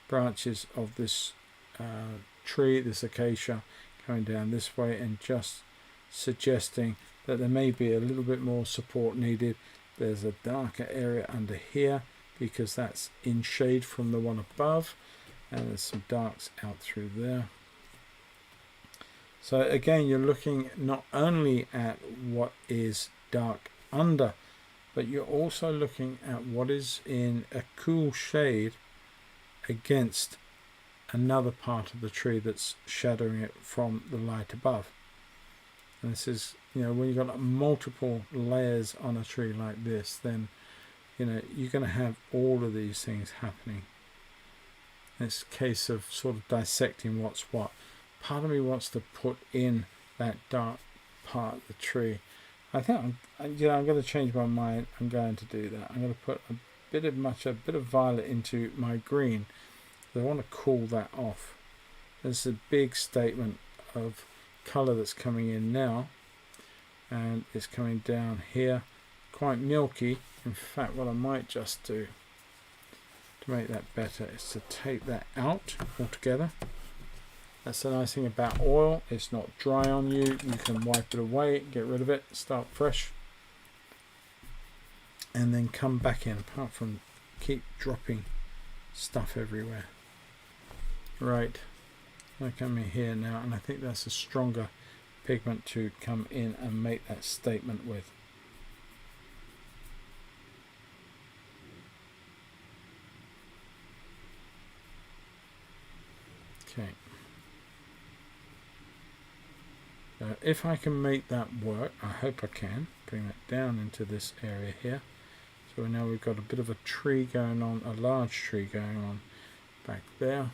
branches of this tree, this acacia, coming down this way, and just suggesting that there may be a little bit more support needed. There's a darker area under here because that's in shade from the one above, and there's some darks out through there. So again, you're looking not only at what is dark under, but you're also looking at what is in a cool shade against another part of the tree that's shadowing it from the light above. And this is, you know, when you've got multiple layers on a tree like this, then you know you're going to have all of these things happening. It's a case of sort of dissecting what's what. Part of me wants to put in that dark part of the tree. I think I'm going to change my mind. I'm going to do that. I'm going to put a bit of violet into my green. I want to cool that off. There's a big statement of colour that's coming in now, and it's coming down here, quite milky. In fact, what I might just do to make that better is to take that out altogether. That's the nice thing about oil, it's not dry on you. You can wipe it away, get rid of it, start fresh, and then come back in, apart from keep dropping stuff everywhere. Right, I come in here now, and I think that's a stronger pigment to come in and make that statement with. Okay. If I can make that work, I hope I can. Bring that down into this area here. So now we've got a bit of a tree going on, a large tree going on back there.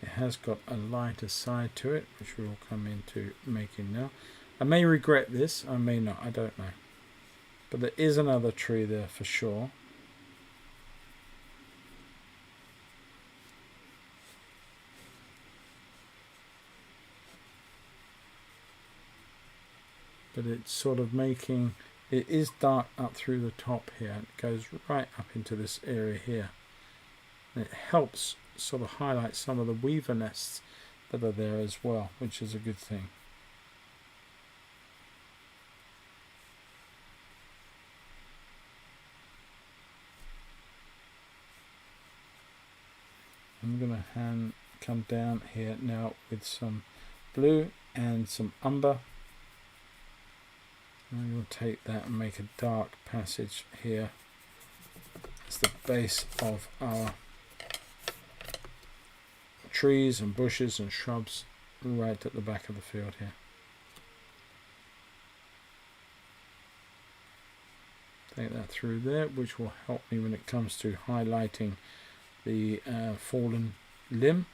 It has got a lighter side to it, which we'll come into making now. I may regret this, I may not, I don't know. But there is another tree there for sure. but it's sort of making, it is dark up through the top here. It goes right up into this area here. And it helps sort of highlight some of the weaver nests that are there as well, which is a good thing. I'm going to come down here now with some blue and some umber. I'm going to take that and make a dark passage here. It's the base of our trees and bushes and shrubs right at the back of the field here. Take that through there, which will help me when it comes to highlighting the fallen limb.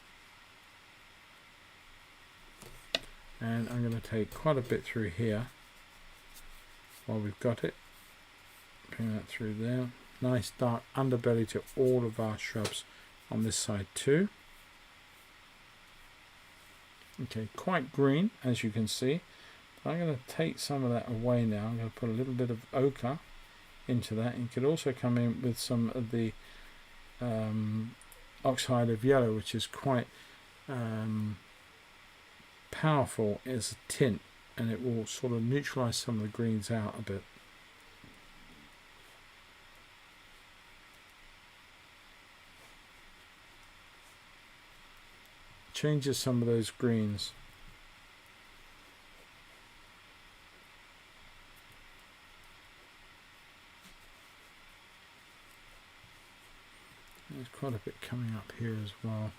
And I'm going to take quite a bit through here while we've got it. Bring that through there. Nice dark underbelly to all of our shrubs on this side too. Okay, quite green as you can see. I'm going to take some of that away now. I'm going to put a little bit of ochre into that. You could also come in with some of the oxide of yellow, which is quite powerful as a tint, and it will sort of neutralize some of the greens out a bit. Changes some of those greens. There's quite a bit coming up here as well.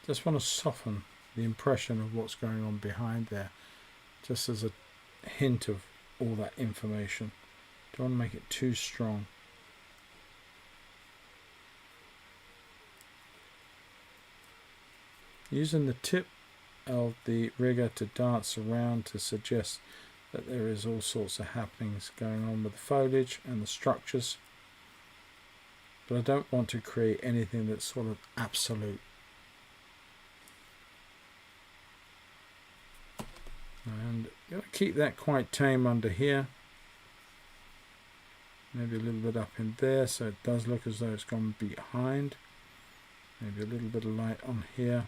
Just want to soften the impression of what's going on behind there, just as a hint of all that information. Don't want to make it too strong. Using the tip of the rigger to dance around to suggest that there is all sorts of happenings going on with the foliage and the structures, but I don't want to create anything that's sort of absolute. And keep that quite tame under here, maybe a little bit up in there so it does look as though it's gone behind. Maybe a little bit of light on here.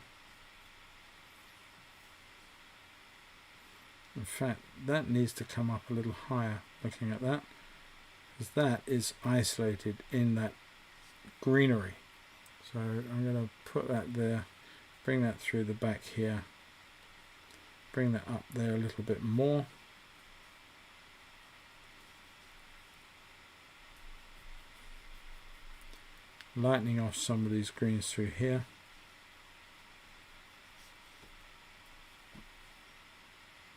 In fact, that needs to come up a little higher, looking at that, because that is isolated in that greenery. So I'm going to put that there, bring that through the back here, bring that up there a little bit more. Lightening off some of these greens through here.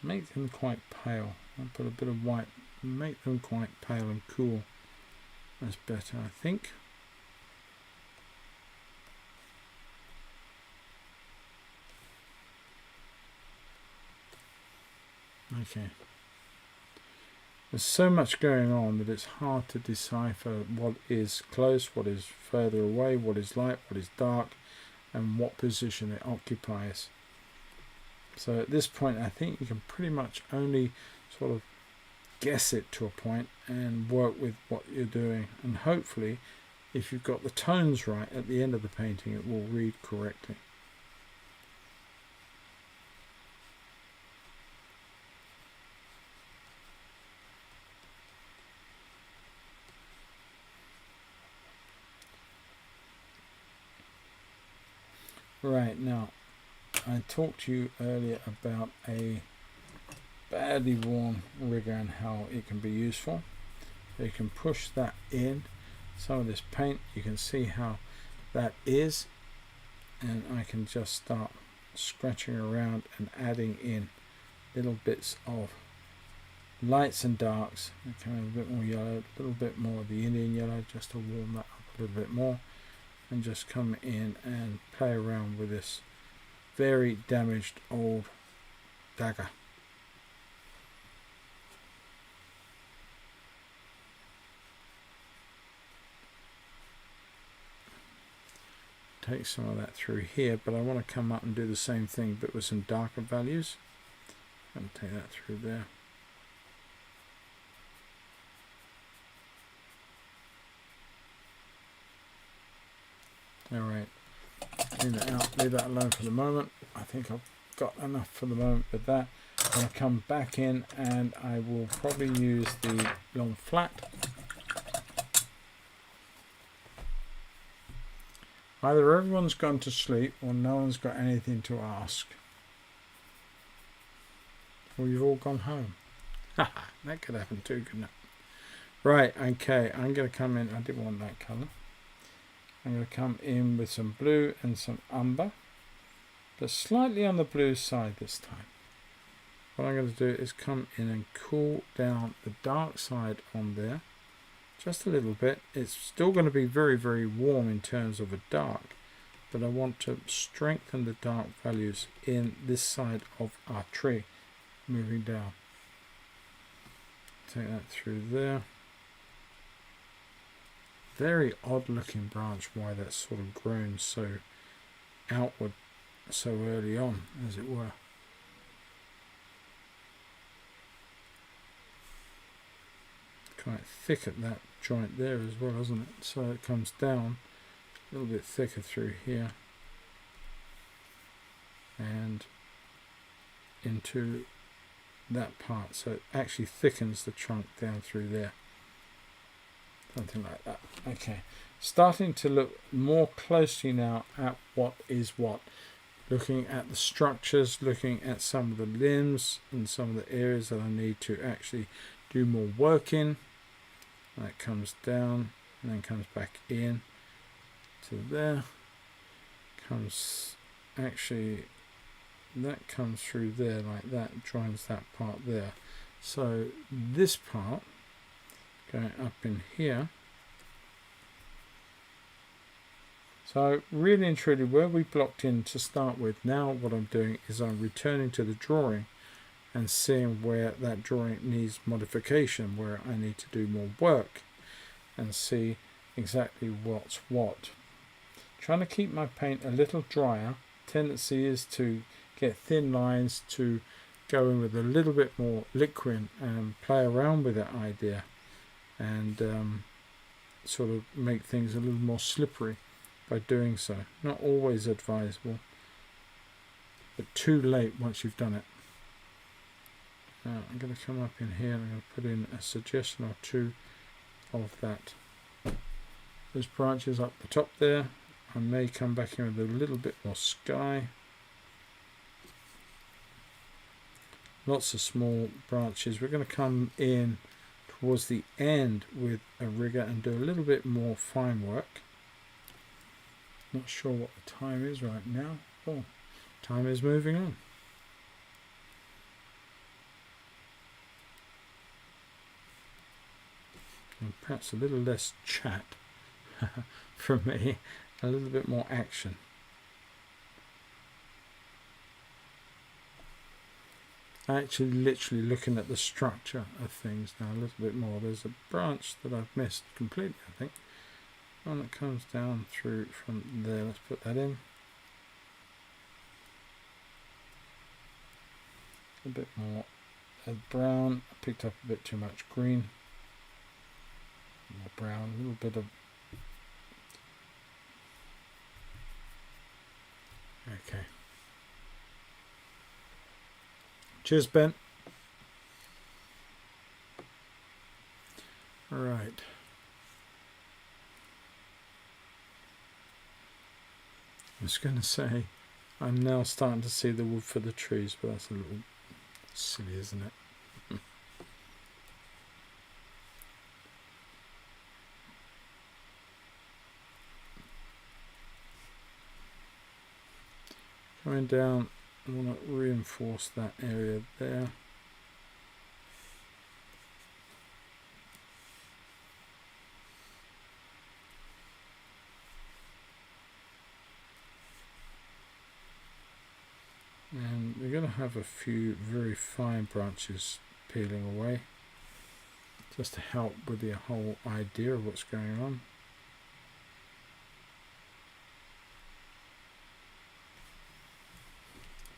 Make them quite pale. I'll put a bit of white, make them quite pale and cool. That's better, I think. Okay. There's so much going on that it's hard to decipher what is close, what is further away, what is light, what is dark, and what position it occupies. So at this point, I think you can pretty much only sort of guess it to a point and work with what you're doing. And hopefully, if you've got the tones right at the end of the painting, it will read correctly. Right, now, I talked to you earlier about a badly worn rigger and how it can be useful. So you can push that in. Some of this paint, you can see how that is, and I can just start scratching around and adding in little bits of lights and darks. Okay, a bit more yellow, a little bit more of the Indian yellow just to warm that up a little bit more, and just come in and play around with this very damaged old dagger. take some of that through here, but I want to come up and do the same thing but with some darker values. And take that through there. Alright, clean that out, leave that alone for the moment. I think I've got enough for the moment with that. I'm going to come back in and I will probably use the long flat. Either everyone's gone to sleep or no one's got anything to ask. Or you've all gone home. That could happen too, couldn't it? Right, okay, I'm going to come in. I didn't want that colour. I'm going to come in with some blue and some umber, but slightly on the blue side this time. What I'm going to do is come in and cool down the dark side on there just a little bit. It's still going to be very, very warm in terms of a dark, but I want to strengthen the dark values in this side of our tree, moving down. Take that through there. Very odd looking branch, why that's sort of grown so outward so early on, as it were. Quite thick at that joint there as well, isn't it? So it comes down a little bit thicker through here and into that part, so it actually thickens the trunk down through there. Something like that. Okay, starting to look more closely now at what is what. Looking at the structures, looking at some of the limbs and some of the areas that I need to actually do more work in. That comes down and then comes back in to there. Comes actually, that comes through there like that, joins that part there. So this part going up in here. So really and truly where we blocked in to start with, now what I'm doing is I'm returning to the drawing and seeing where that drawing needs modification, where I need to do more work and see exactly what's what. Trying to keep my paint a little drier. Tendency is to get thin lines, to go in with a little bit more liquid and play around with that idea and sort of make things a little more slippery by doing so. Not always advisable, but too late once you've done it. Now I'm going to come up in here and I'm going to put in a suggestion or two of that. Those branches up the top there. I may come back in with a little bit more sky. Lots of small branches. We're going to come in towards the end with a rigger and do a little bit more fine work. Not sure what the time is right now. Oh, time is moving on. And perhaps a little less chat from me, a little bit more action. Actually literally looking at the structure of things now a little bit more. There's a branch that I've missed completely, I think. One that comes down through from there. Let's put that in. A bit more brown. I picked up a bit too much green. More brown, a little bit of... Okay. Cheers, Ben. All right. I was going to say, I'm now starting to see the wood for the trees, but that's a little silly, isn't it? Coming down, I want to reinforce that area there. And we're going to have a few very fine branches peeling away, just to help with the whole idea of what's going on.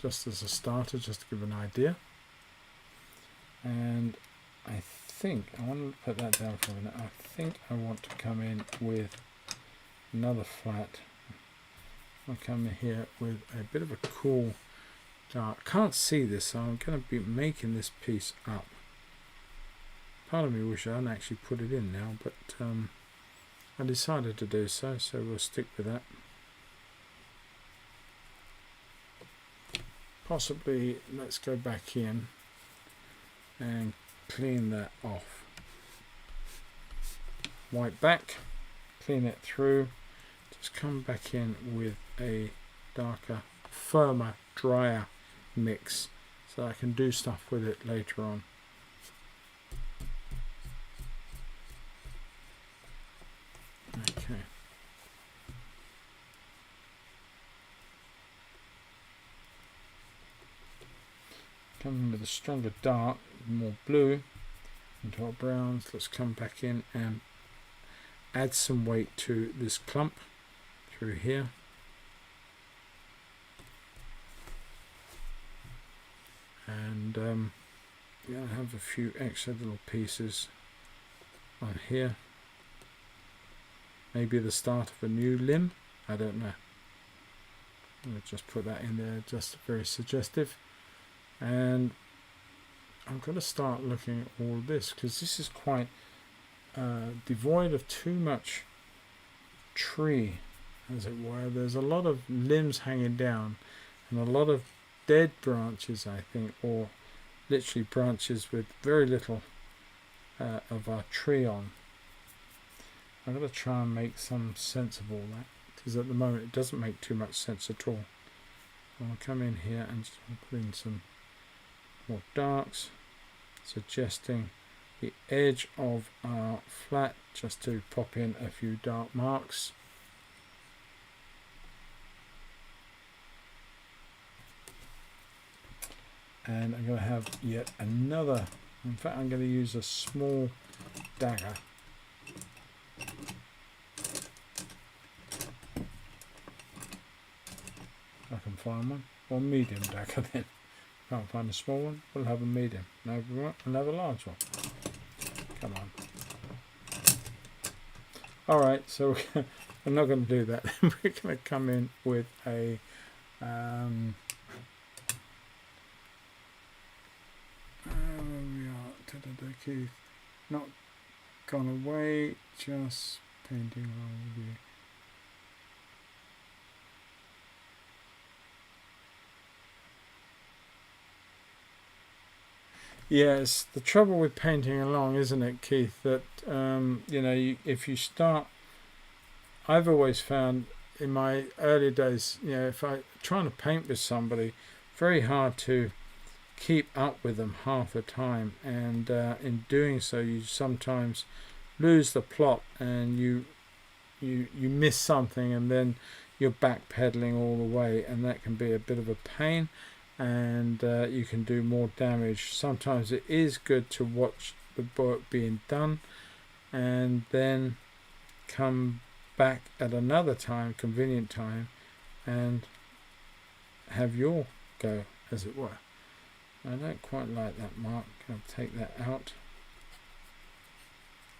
just as a starter, just to give an idea. And I think I want to put that down for a minute. I think I want to come in with another flat. I'll come in here with a bit of a cool dark. Can't see this, so I'm going to be making this piece up. Part of me wish I hadn't actually put it in now, but I decided to do so, so we'll stick with that. Possibly let's go back in and clean that off. White back, clean it through, just come back in with a darker, firmer, drier mix so I can do stuff with it later on. Okay. Coming with a stronger dark, more blue into our browns. Let's come back in and add some weight to this clump through here. And we're going to have a few extra little pieces on here. Maybe the start of a new limb, I don't know. I'll just put that in there, just very suggestive. And I'm going to start looking at all this, because this is quite devoid of too much tree, as it were. There's a lot of limbs hanging down and a lot of dead branches, I think, or literally branches with very little of our tree on. I'm going to try and make some sense of all that, because at the moment it doesn't make too much sense at all. I'll come in here and just put in some more darks, suggesting the edge of our flat, just to pop in a few dark marks. And I'm going to have yet another, in fact I'm going to use a small dagger. I can find one, or medium dagger then. Can't find a small one, we'll have a medium. No, we'll have a large one. Come on. Alright, so I'm not going to do that. We're going to come in with a we are, Keith, not gone away, just painting along with you. Yes, the trouble with painting along, isn't it, Keith, that you know, if you start, I've always found in my early days, you know, if I trying to paint with somebody, very hard to keep up with them half the time, and in doing so you sometimes lose the plot and you miss something, and then you're backpedaling all the way, and that can be a bit of a pain, and you can do more damage. Sometimes it is good to watch the work being done and then come back at another time, convenient time, and have your go, as it were. I don't quite like that mark. I'll take that out.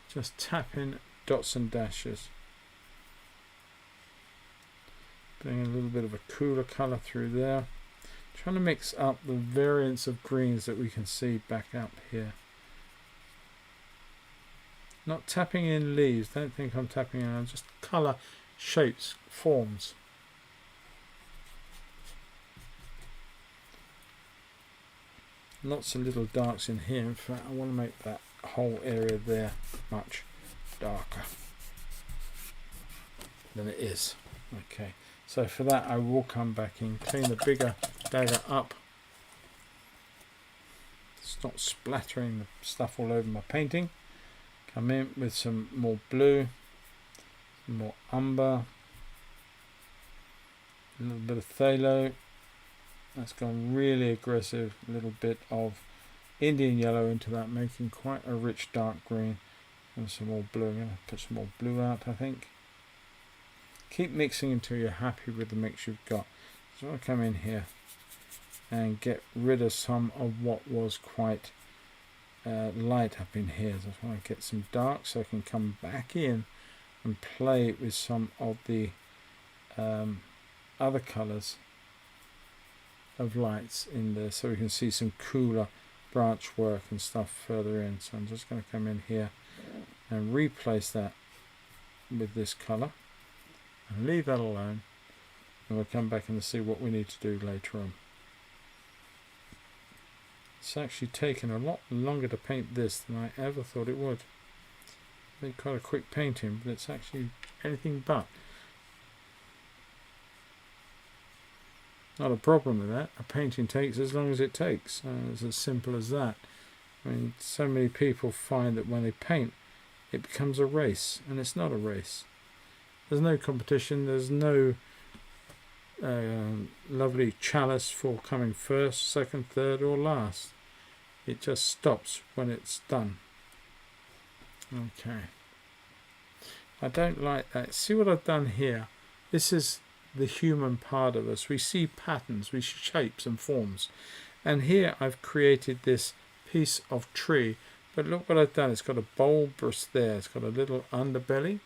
Just tap in dots and dashes. Putting a little bit of a cooler colour through there. Trying to mix up the variants of greens that we can see back up here. Not tapping in leaves. Don't think I'm tapping in. I'm just colour, shapes, forms. Lots of little darks in here. In fact, I want to make that whole area there much darker than it is. Okay, so for that I will come back in, clean the bigger dagger up. Stop splattering the stuff all over my painting. Come in with some more blue, some more umber, a little bit of phthalo. That's gone really aggressive. A little bit of Indian yellow into that, making quite a rich dark green. And some more blue. I'm going to put some more blue out, I think. Keep mixing until you're happy with the mix you've got. So I'll come in here and get rid of some of what was quite light up in here. So I want to get some dark so I can come back in and play with some of the other colours of lights in there, so we can see some cooler branch work and stuff further in. So I'm just going to come in here and replace that with this colour and leave that alone, and we'll come back and see what we need to do later on. It's actually taken a lot longer to paint this than I ever thought it would. It's quite a quick painting, but it's actually anything but. Not a problem with that. A painting takes as long as it takes. It's as simple as that. I mean, so many people find that when they paint, it becomes a race, and it's not a race. There's no competition. There's no lovely chalice for coming first, second, third, or last. It just stops when it's done. Okay. I don't like that. See what I've done here? This is the human part of us. We see patterns, we see shapes and forms. And here I've created this piece of tree. But look what I've done. It's got a bulbous there. It's got a little underbelly.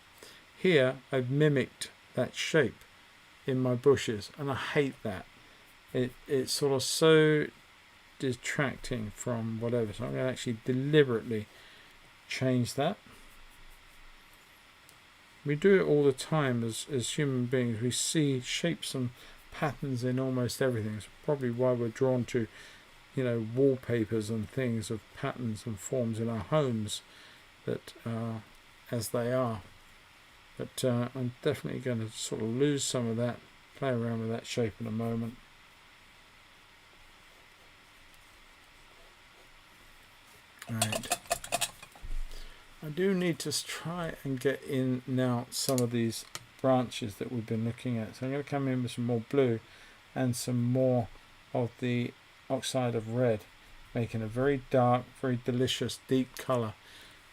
Here I've mimicked that shape in my bushes, and I hate that. It's sort of so detracting from whatever. So I'm going to actually deliberately change that. We do it all the time as human beings. We see shapes and patterns in almost everything. It's probably why we're drawn to, wallpapers and things of patterns and forms in our homes that are as they are. But I'm definitely going to sort of lose some of that, play around with that shape in a moment. Right. I do need to try and get in now some of these branches that we've been looking at. So I'm going to come in with some more blue and some more of the oxide of red, making a very dark, very delicious, deep colour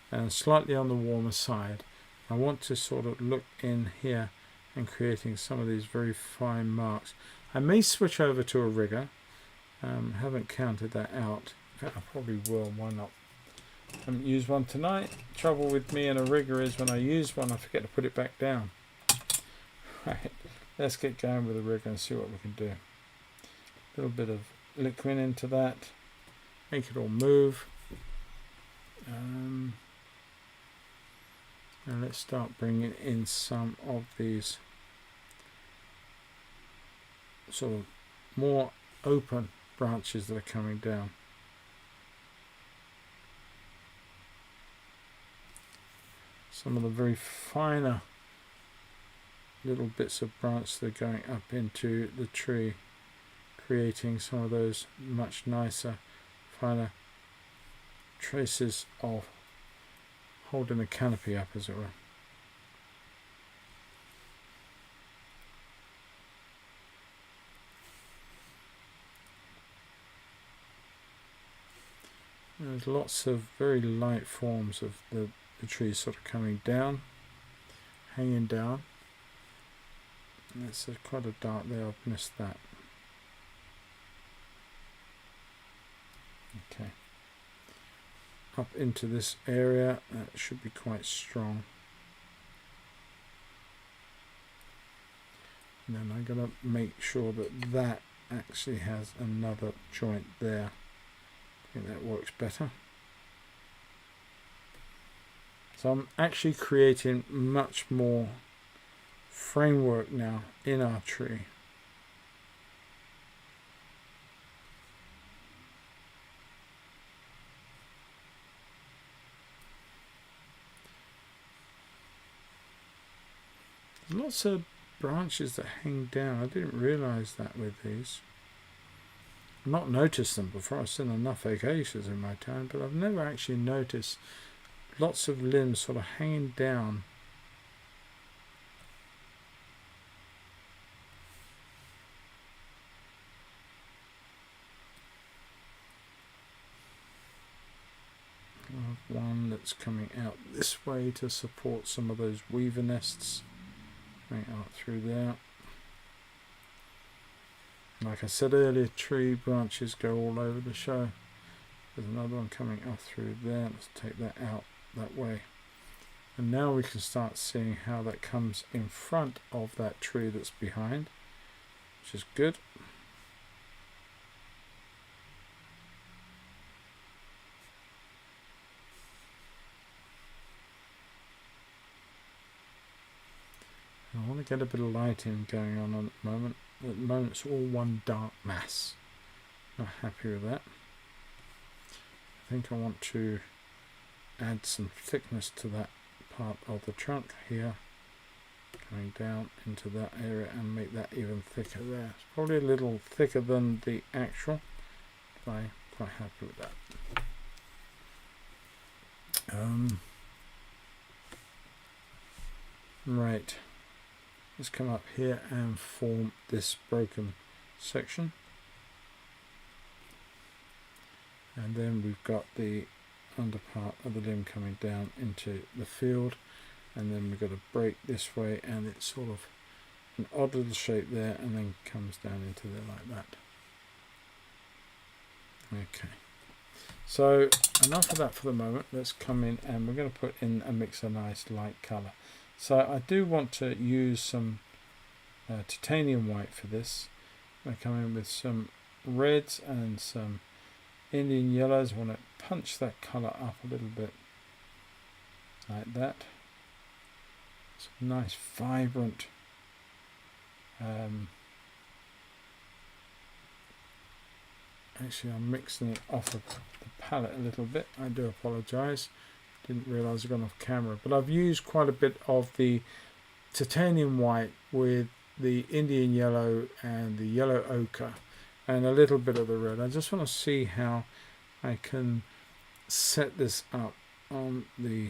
and slightly on the warmer side. I want to sort of look in here and creating some of these very fine marks. I may switch over to a rigger. Haven't counted that out. In fact, I probably will. Why not? I haven't used one tonight. Trouble with me and a rigger is when I use one, I forget to put it back down. Right, let's get going with the rigger and see what we can do. A little bit of liquid into that, make it all move. And let's start bringing in some of these sort of more open branches that are coming down. Some of the very finer little bits of branch that are going up into the tree, creating some of those much nicer, finer traces of holding the canopy up, as it were. There's lots of very light forms of the tree sort of coming down, hanging down. It's quite a dark there, I've missed that. Okay. Up into this area, that should be quite strong. And then I'm going to make sure that that actually has another joint there. I think that works better. So I'm actually creating much more framework now in our tree. Lots of branches that hang down. I didn't realise that with these. I've not noticed them before. I've seen enough acacias in my time, but I've never actually noticed lots of limbs sort of hanging down. I have one that's coming out this way to support some of those weaver nests. Right out through there. Like I said earlier, tree branches go all over the show. There's another one coming up through there. Let's take that out that way. And now we can start seeing how that comes in front of that tree that's behind, which is good. I want to get a bit of lighting going on at the moment. At the moment it's all one dark mass. Not happy with that. I think I want to add some thickness to that part of the trunk here, coming down into that area, and make that even thicker there. It's probably a little thicker than the actual, but I'm quite happy with that. Right, let's come up here and form this broken section, and then we've got the under part of the limb coming down into the field, and then we've got to break this way, and it's sort of an odd little shape there, and then comes down into there like that. Okay, so enough of that for the moment. Let's come in and we're going to put in a mix of nice light colour. So I do want to use some titanium white for this. I come in with some reds and some Indian yellows. I want to punch that colour up a little bit like that. Some nice vibrant actually I'm mixing it off of the palette a little bit. I do apologise. Didn't realise I'd gone off camera, but I've used quite a bit of the titanium white with the Indian yellow and the yellow ochre and a little bit of the red. I just want to see how I can set this up on the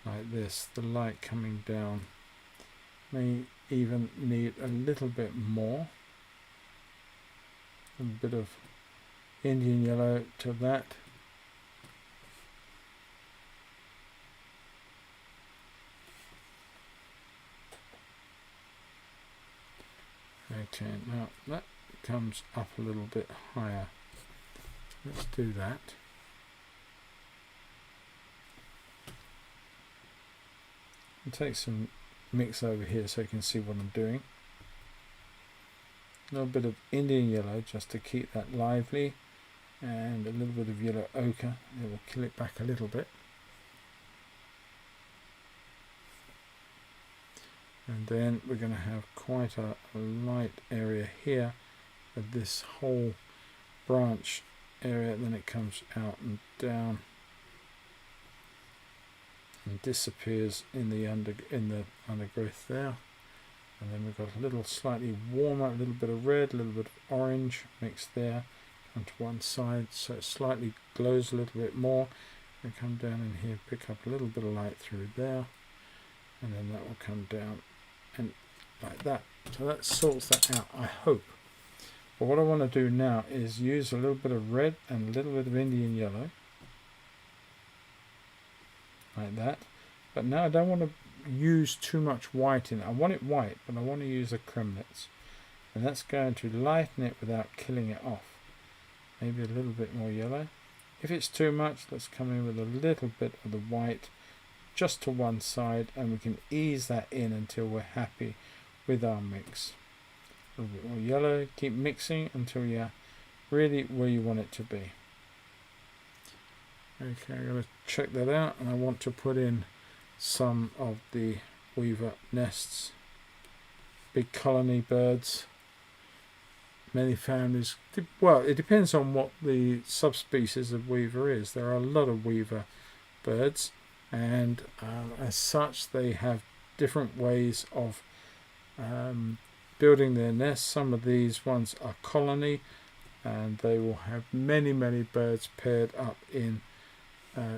like this. The light coming down may even need a little bit more, a bit of Indian yellow to that. Okay, now that comes up a little bit higher. Let's do that. I'll take some mix over here so you can see what I'm doing. A little bit of Indian yellow just to keep that lively, and a little bit of yellow ochre. It will kill it back a little bit. And then we're going to have quite a light area here of this whole branch area. Then it comes out and down and disappears in the undergrowth there. And then we've got a little slightly warmer, a little bit of red, a little bit of orange mixed there. Come to one side so it slightly glows a little bit more. And come down in here, pick up a little bit of light through there, and then that will come down and like that. So that sorts that out, I hope. But what I want to do now is use a little bit of red and a little bit of Indian yellow like that. But now I don't want to use too much white in it. I want it white, but I want to use the cremlets, and that's going to lighten it without killing it off. Maybe a little bit more yellow. If it's too much, let's come in with a little bit of the white just to one side, and we can ease that in until we're happy with our mix. A little bit more yellow, keep mixing until you're really where you want it to be. Okay, I'm going to check that out, and I want to put in some of the weaver nests, big colony birds, many families. Well, it depends on what the subspecies of weaver is. There are a lot of weaver birds, and as such they have different ways of building their nests. Some of these ones are colony, and they will have many birds paired up in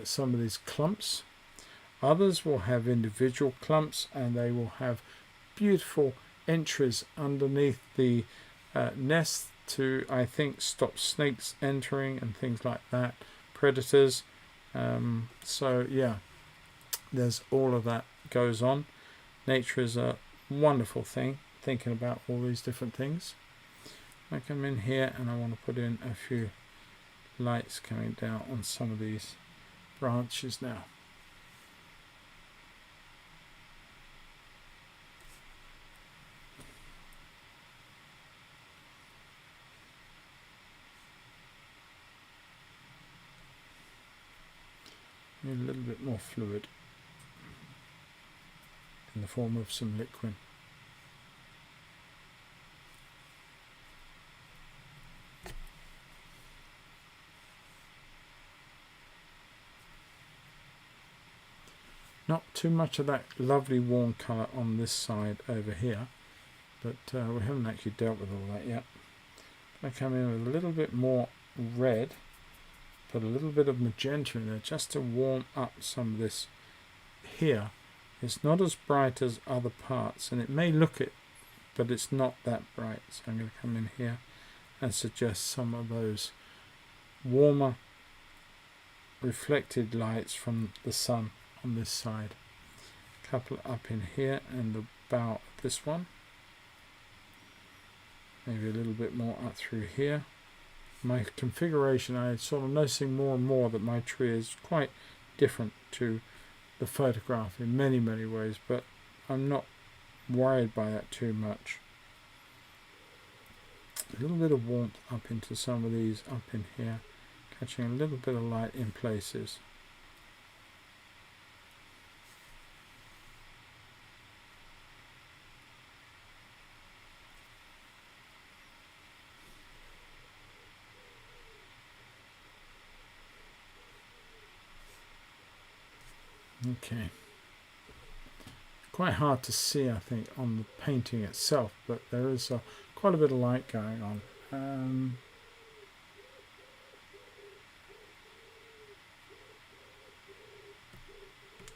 some of these clumps. Others will have individual clumps, and they will have beautiful entries underneath the nest to, I think, stop snakes entering and things like that, predators. So yeah, there's all of that goes on. Nature is a wonderful thing, thinking about all these different things. I come in here and I want to put in a few lights coming down on some of these branches now. Need a little bit more fluid in the form of some liquid. Not too much of that lovely warm colour on this side over here, but we haven't actually dealt with all that yet. I come in with a little bit more red, put a little bit of magenta in there just to warm up some of this here. It's not as bright as other parts, and it may look it, but it's not that bright. So I'm going to come in here and suggest some of those warmer reflected lights from the sun on this side. A couple up in here and the bow of this one. Maybe a little bit more up through here. My configuration, I'm sort of noticing more and more that my tree is quite different to the photograph in many ways, but I'm not worried by that too much. A little bit of warmth up into some of these up in here, catching a little bit of light in places. Okay, quite hard to see, I think, on the painting itself, but there is quite a bit of light going on.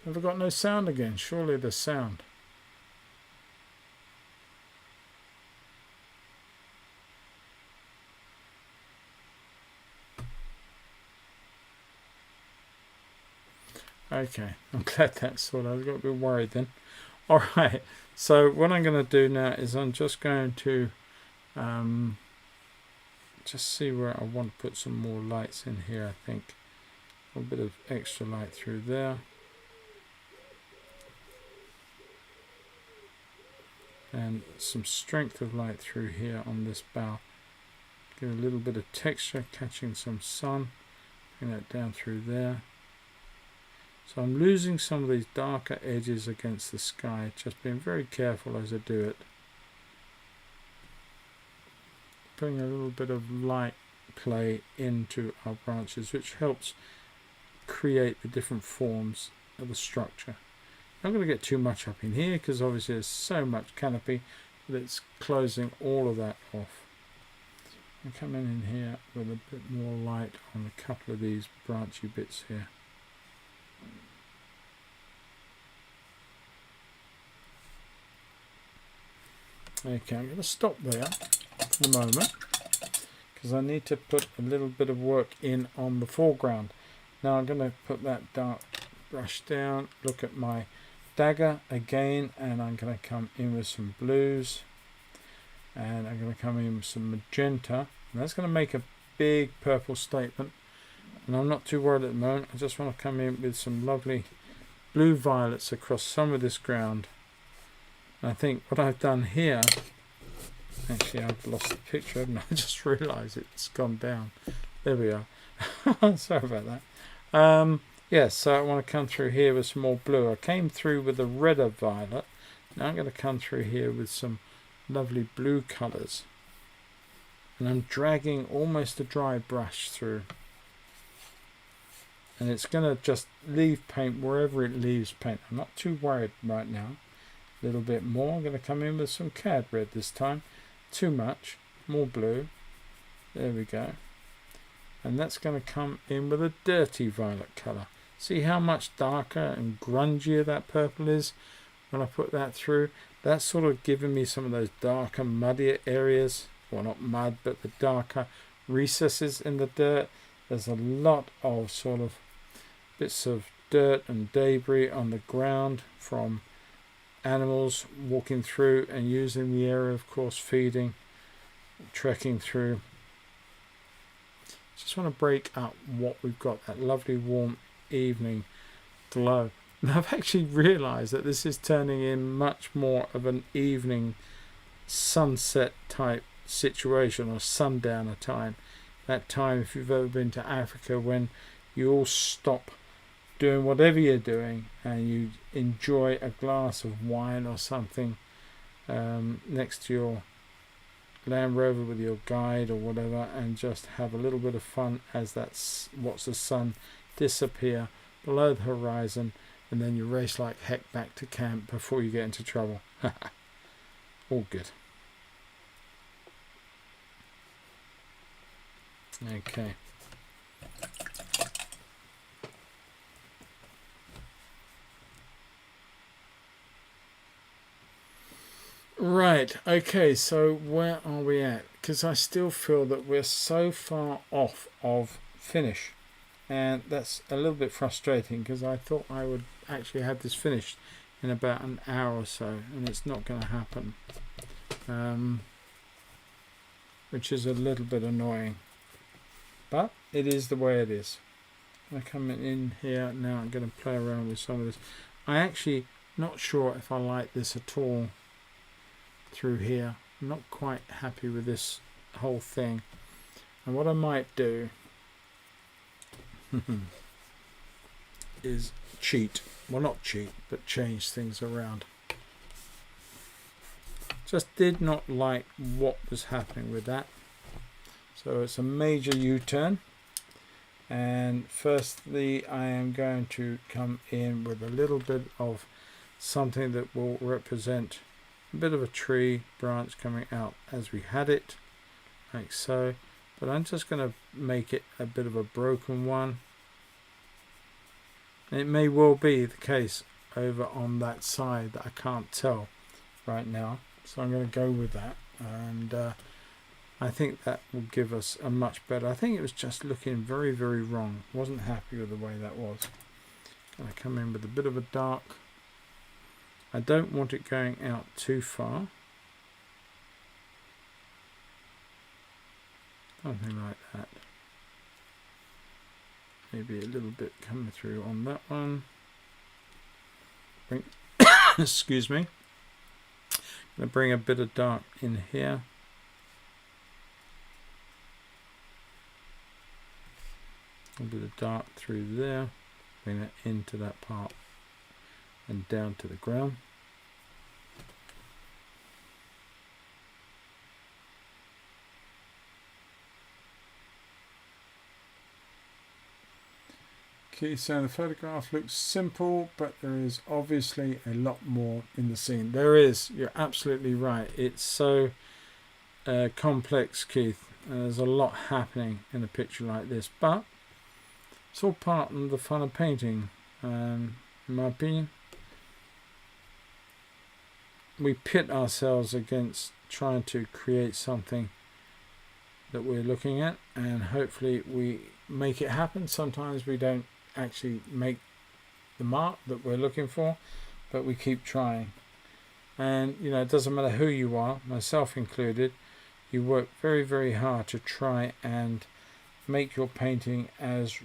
Have I got no sound again? Surely there's sound. Okay, I'm glad that's sorted. I was got a bit worried then. Alright, so what I'm going to do now is I'm just going to just see where I want to put some more lights in here, I think. A little bit of extra light through there. And some strength of light through here on this bough. Give a little bit of texture, catching some sun. Bring that down through there. So I'm losing some of these darker edges against the sky, just being very careful as I do it. Putting a little bit of light play into our branches, which helps create the different forms of the structure. I'm not going to get too much up in here because obviously there's so much canopy that it's closing all of that off. I'm coming in here with a bit more light on a couple of these branchy bits here. Okay, I'm going to stop there for the moment because I need to put a little bit of work in on the foreground. Now I'm going to put that dark brush down, look at my dagger again, and I'm going to come in with some blues, and I'm going to come in with some magenta, and that's going to make a big purple statement. And I'm not too worried at the moment. I just want to come in with some lovely blue violets across some of this ground. I think what I've done here, actually I've lost the picture, haven't I? I just realised it's gone down. There we are. Sorry about that. Yes, so I want to come through here with some more blue. I came through with a redder violet. Now I'm going to come through here with some lovely blue colours. And I'm dragging almost a dry brush through. And it's going to just leave paint wherever it leaves paint. I'm not too worried right now. A little bit more. I'm going to come in with some cad red this time. Too much. More blue. There we go. And that's going to come in with a dirty violet colour. See how much darker and grungier that purple is when I put that through? That's sort of giving me some of those darker, muddier areas. Well, not mud, but the darker recesses in the dirt. There's a lot of sort of bits of dirt and debris on the ground from animals walking through and using the area, of course, feeding, trekking through. Just want to break up what we've got, that lovely warm evening glow. And I've actually realized that this is turning in much more of an evening sunset type situation, or sundowner time. That time, if you've ever been to Africa, when you all stop doing whatever you're doing and you enjoy a glass of wine or something next to your Land Rover with your guide or whatever, and just have a little bit of fun as watch the sun disappear below the horizon, and then you race like heck back to camp before you get into trouble. All good. Okay. Right, okay, so where are we at? Because I still feel that we're so far off of finish, and that's a little bit frustrating, because I thought I would actually have this finished in about an hour or so, and it's not going to happen, which is a little bit annoying, but it is the way it is. I come in here now, I'm going to play around with some of this. I actually not sure if I like this at all through here. I'm not quite happy with this whole thing, and what I might do is cheat, well, not cheat, but change things around. Just did not like what was happening with that, so it's a major U-turn. And firstly, I am going to come in with a little bit of something that will represent a bit of a tree branch coming out as we had it, like so, but I'm just going to make it a bit of a broken one. It may well be the case over on that side that I can't tell right now, so I'm going to go with that, and I think that will give us a much better. I think it was just looking very, very wrong. Wasn't happy with the way that was. Going to come in with a bit of a dark. I don't want it going out too far. Something like that. Maybe a little bit coming through on that one. Excuse me. Going to bring a bit of dark in here. A bit of dark through there. Bring that into that part and down to the ground. Okay, so the photograph looks simple, but there is obviously a lot more in the scene. There is, you're absolutely right. It's so complex, Keith. There's a lot happening in a picture like this, but it's all part of the fun of painting, in my opinion. We pit ourselves against trying to create something that we're looking at, and hopefully we make it happen. Sometimes we don't actually make the mark that we're looking for, but we keep trying. And you know, it doesn't matter who you are, myself included, you work very, very hard to try and make your painting, as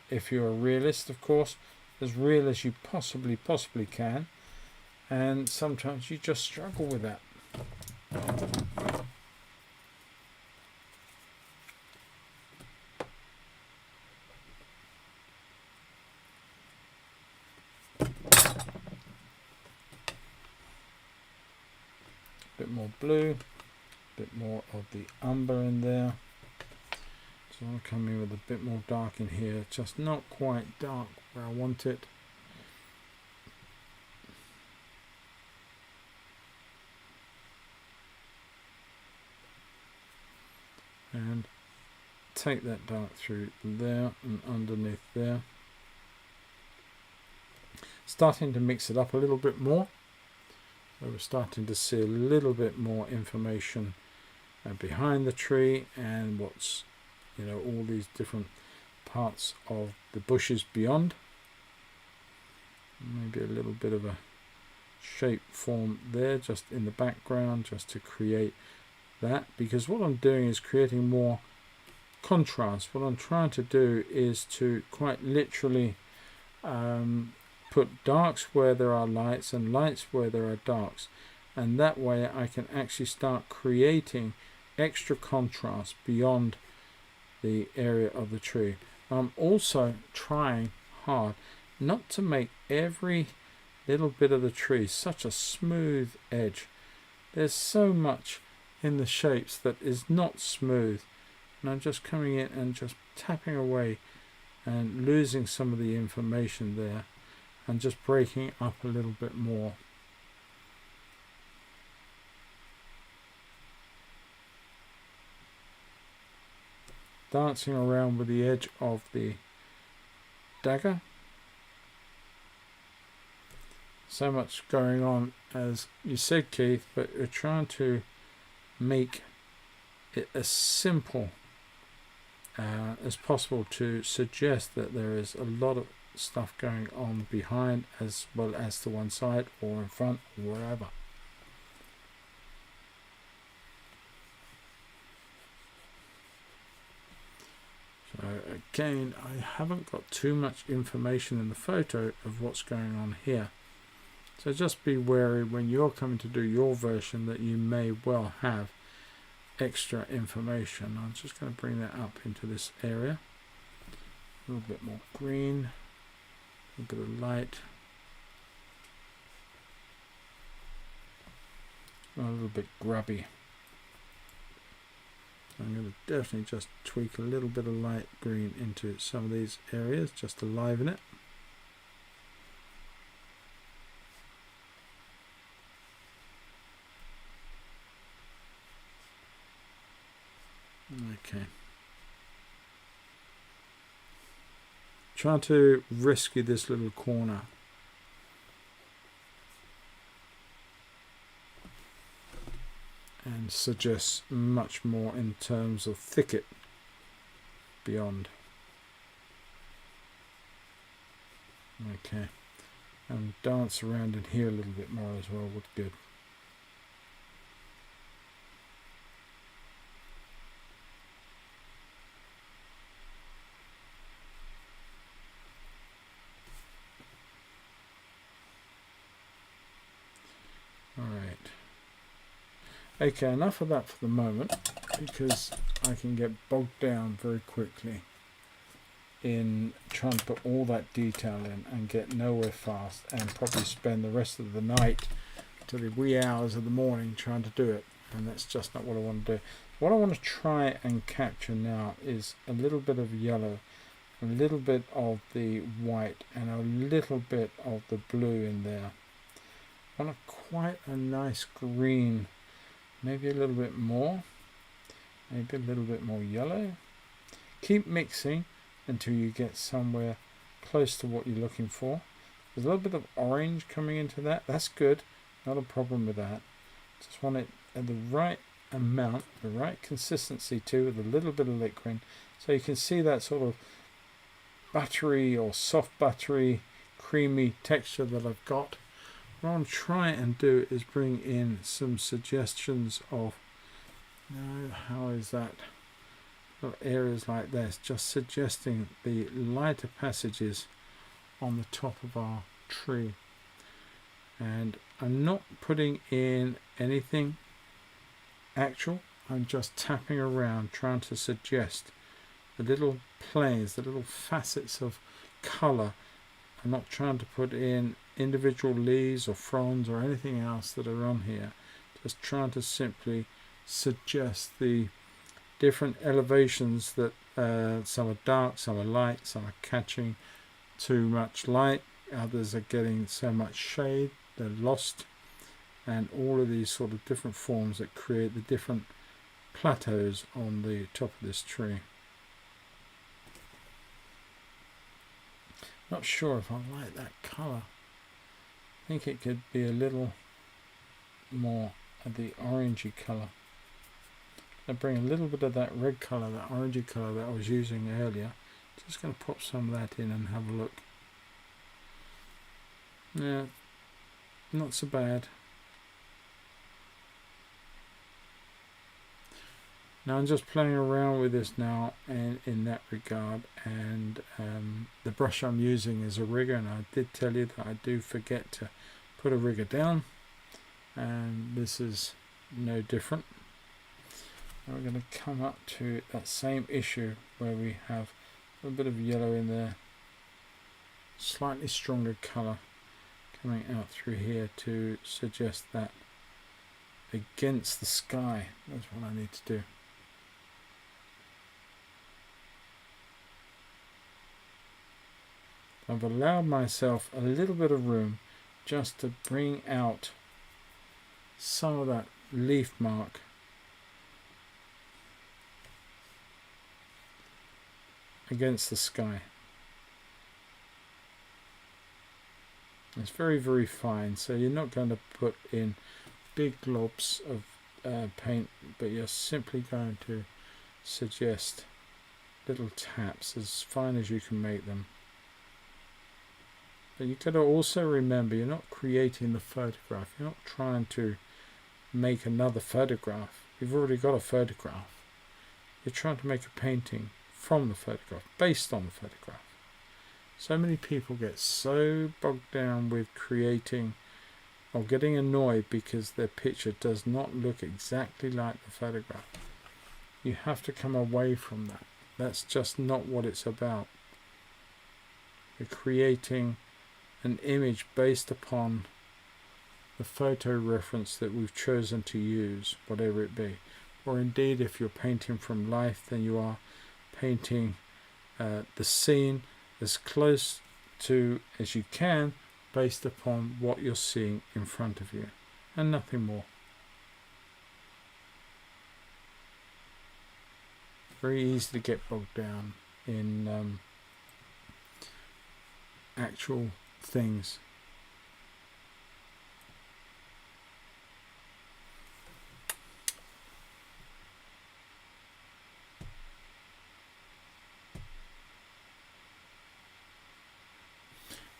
if you're a realist, of course, as real as you possibly can. And sometimes you just struggle with that. Bit more blue, bit more of the umber in there. So I'll come in with a bit more dark in here, just not quite dark where I want it. And take that dark through there and underneath there. Starting to mix it up a little bit more. So we're starting to see a little bit more information behind the tree, and what's, you know, all these different parts of the bushes beyond. Maybe a little bit of a shape form there just in the background, just to create that, because what I'm doing is creating more contrast. What I'm trying to do is to quite literally put darks where there are lights and lights where there are darks, and that way I can actually start creating extra contrast beyond the area of the tree. I'm also trying hard not to make every little bit of the tree such a smooth edge. There's so much in the shapes that is not smooth, and I'm just coming in and just tapping away and losing some of the information there and just breaking it up a little bit more. Dancing around with the edge of the dagger. So much going on, as you said, Keith, but you're trying to make it as simple as possible to suggest that there is a lot of stuff going on behind as well as to one side or in front or wherever. So again, I haven't got too much information in the photo of what's going on here. So just be wary when you're coming to do your version that you may well have extra information. I'm just going to bring that up into this area. A little bit more green, a bit of light, a little bit grubby. I'm going to definitely just tweak a little bit of light green into some of these areas just to liven it. Okay. Trying to rescue this little corner. And suggests much more in terms of thicket beyond. Okay. And dance around in here a little bit more as well would be good. Okay, enough of that for the moment, because I can get bogged down very quickly in trying to put all that detail in and get nowhere fast, and probably spend the rest of the night to the wee hours of the morning trying to do it, and that's just not what I want to do. What I want to try and capture now is a little bit of yellow, a little bit of the white, and a little bit of the blue in there. I want quite a nice green. Maybe a little bit more, maybe a little bit more yellow. Keep mixing until you get somewhere close to what you're looking for. There's a little bit of orange coming into that. That's good, not a problem with that. Just want it at the right amount, the right consistency too, with a little bit of liquid. So you can see that sort of buttery or soft buttery, creamy texture that I've got. What I'm trying and do is bring in some suggestions of, how is that? Little areas like this, just suggesting the lighter passages on the top of our tree. And I'm not putting in anything actual, I'm just tapping around trying to suggest the little planes, the little facets of colour. I'm not trying to put in individual leaves or fronds or anything else that are on here, just trying to simply suggest the different elevations that some are dark, some are light, some are catching too much light, others are getting so much shade they're lost, and all of these sort of different forms that create the different plateaus on the top of this tree. Not sure if I like that colour. I think it could be a little more of the orangey colour. I bring a little bit of that red colour, that orangey colour that I was using earlier. Just going to pop some of that in and have a look. Yeah, not so bad. Now I'm just playing around with this now, and in that regard, and the brush I'm using is a rigger, and I did tell you that I do forget to put a rigger down, and this is no different. Now we're going to come up to that same issue where we have a bit of yellow in there, slightly stronger colour coming out through here to suggest that against the sky. That's what I need to do. I've allowed myself a little bit of room just to bring out some of that leaf mark against the sky. It's very, very fine, so you're not going to put in big globs of paint, but you're simply going to suggest little taps as fine as you can make them. But you've got to also remember, you're not creating the photograph. You're not trying to make another photograph. You've already got a photograph. You're trying to make a painting from the photograph, based on the photograph. So many people get so bogged down with creating or getting annoyed because their picture does not look exactly like the photograph. You have to come away from that. That's just not what it's about. You're creating an image based upon the photo reference that we've chosen to use, whatever it be. Or indeed, if you're painting from life, then you are painting the scene as close to as you can based upon what you're seeing in front of you, and nothing more. Very easy to get bogged down in actual things.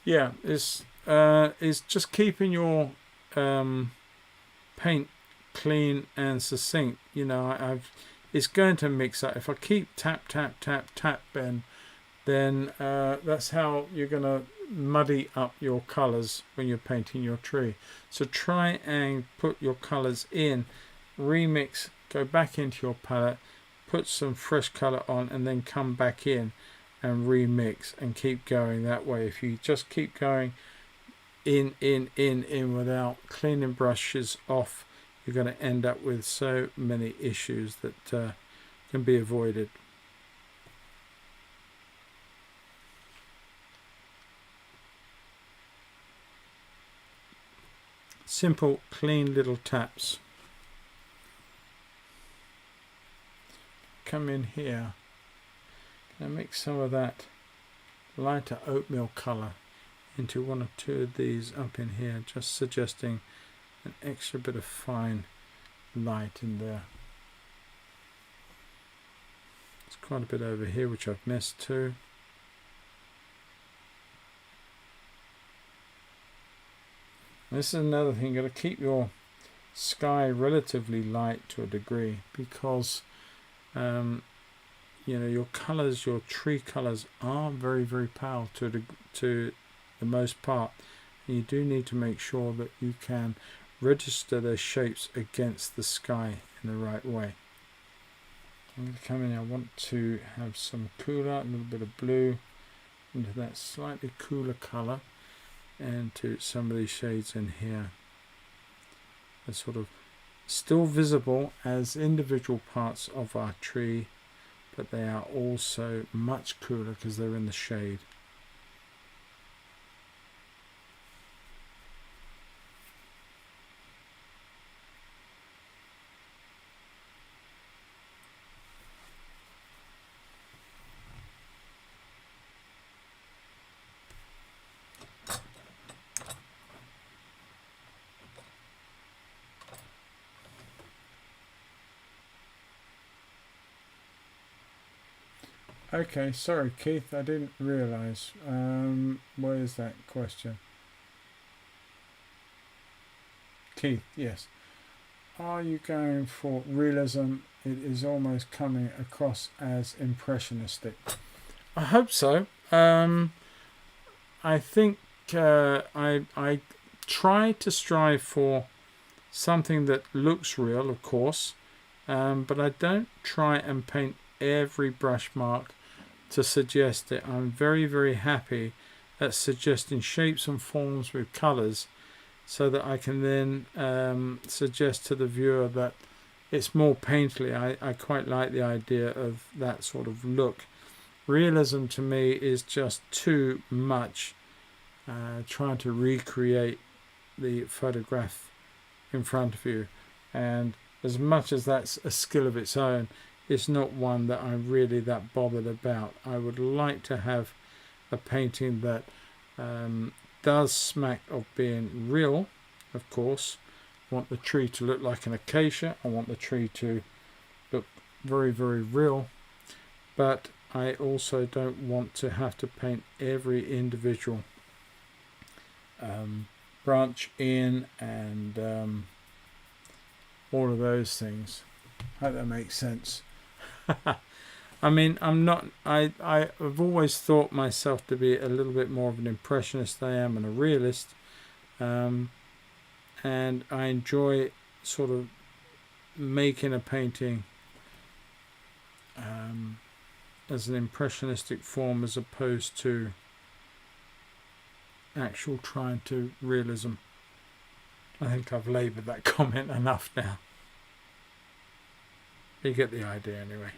Yeah, it's just keeping your paint clean and succinct. You know, it's going to mix up. If I keep tap, tap, tap, tap, then that's how you're going to muddy up your colours when you're painting your tree. So try and put your colours in, remix, go back into your palette, put some fresh colour on, and then come back in and remix and keep going that way. If you just keep going in without cleaning brushes off, you're going to end up with so many issues that can be avoided. Simple, clean little taps. Come in here and mix some of that lighter oatmeal colour into one or two of these up in here, just suggesting an extra bit of fine light in there. There's quite a bit over here which I've missed too. This is another thing, you've got to keep your sky relatively light to a degree, because you know, your colours, your tree colours are very, very pale to the most part. And you do need to make sure that you can register those shapes against the sky in the right way. I'm going to come in, I want to have some cooler, a little bit of blue into that slightly cooler colour, and to some of these shades in here. They're sort of still visible as individual parts of our tree, but they are also much cooler because they're in the shade. Okay, sorry Keith, I didn't realise. Where is that question? Keith, yes. Are you going for realism? It is almost coming across as impressionistic. I hope so. I think I try to strive for something that looks real, of course, but I don't try and paint every brush mark to suggest it. I'm very, very happy at suggesting shapes and forms with colours, so that I can then suggest to the viewer that it's more painterly. I quite like the idea of that sort of look. Realism to me is just too much trying to recreate the photograph in front of you, and as much as that's a skill of its own, it's not one that I'm really that bothered about. I would like to have a painting that does smack of being real, of course. I want the tree to look like an acacia. I want the tree to look very, very real, but I also don't want to have to paint every individual branch in and all of those things. I hope that makes sense. I mean, I've always thought myself to be a little bit more of an impressionist than I am and a realist, and I enjoy sort of making a painting as an impressionistic form as opposed to actual trying to realism. I think I've laboured that comment enough now. You get the idea anyway.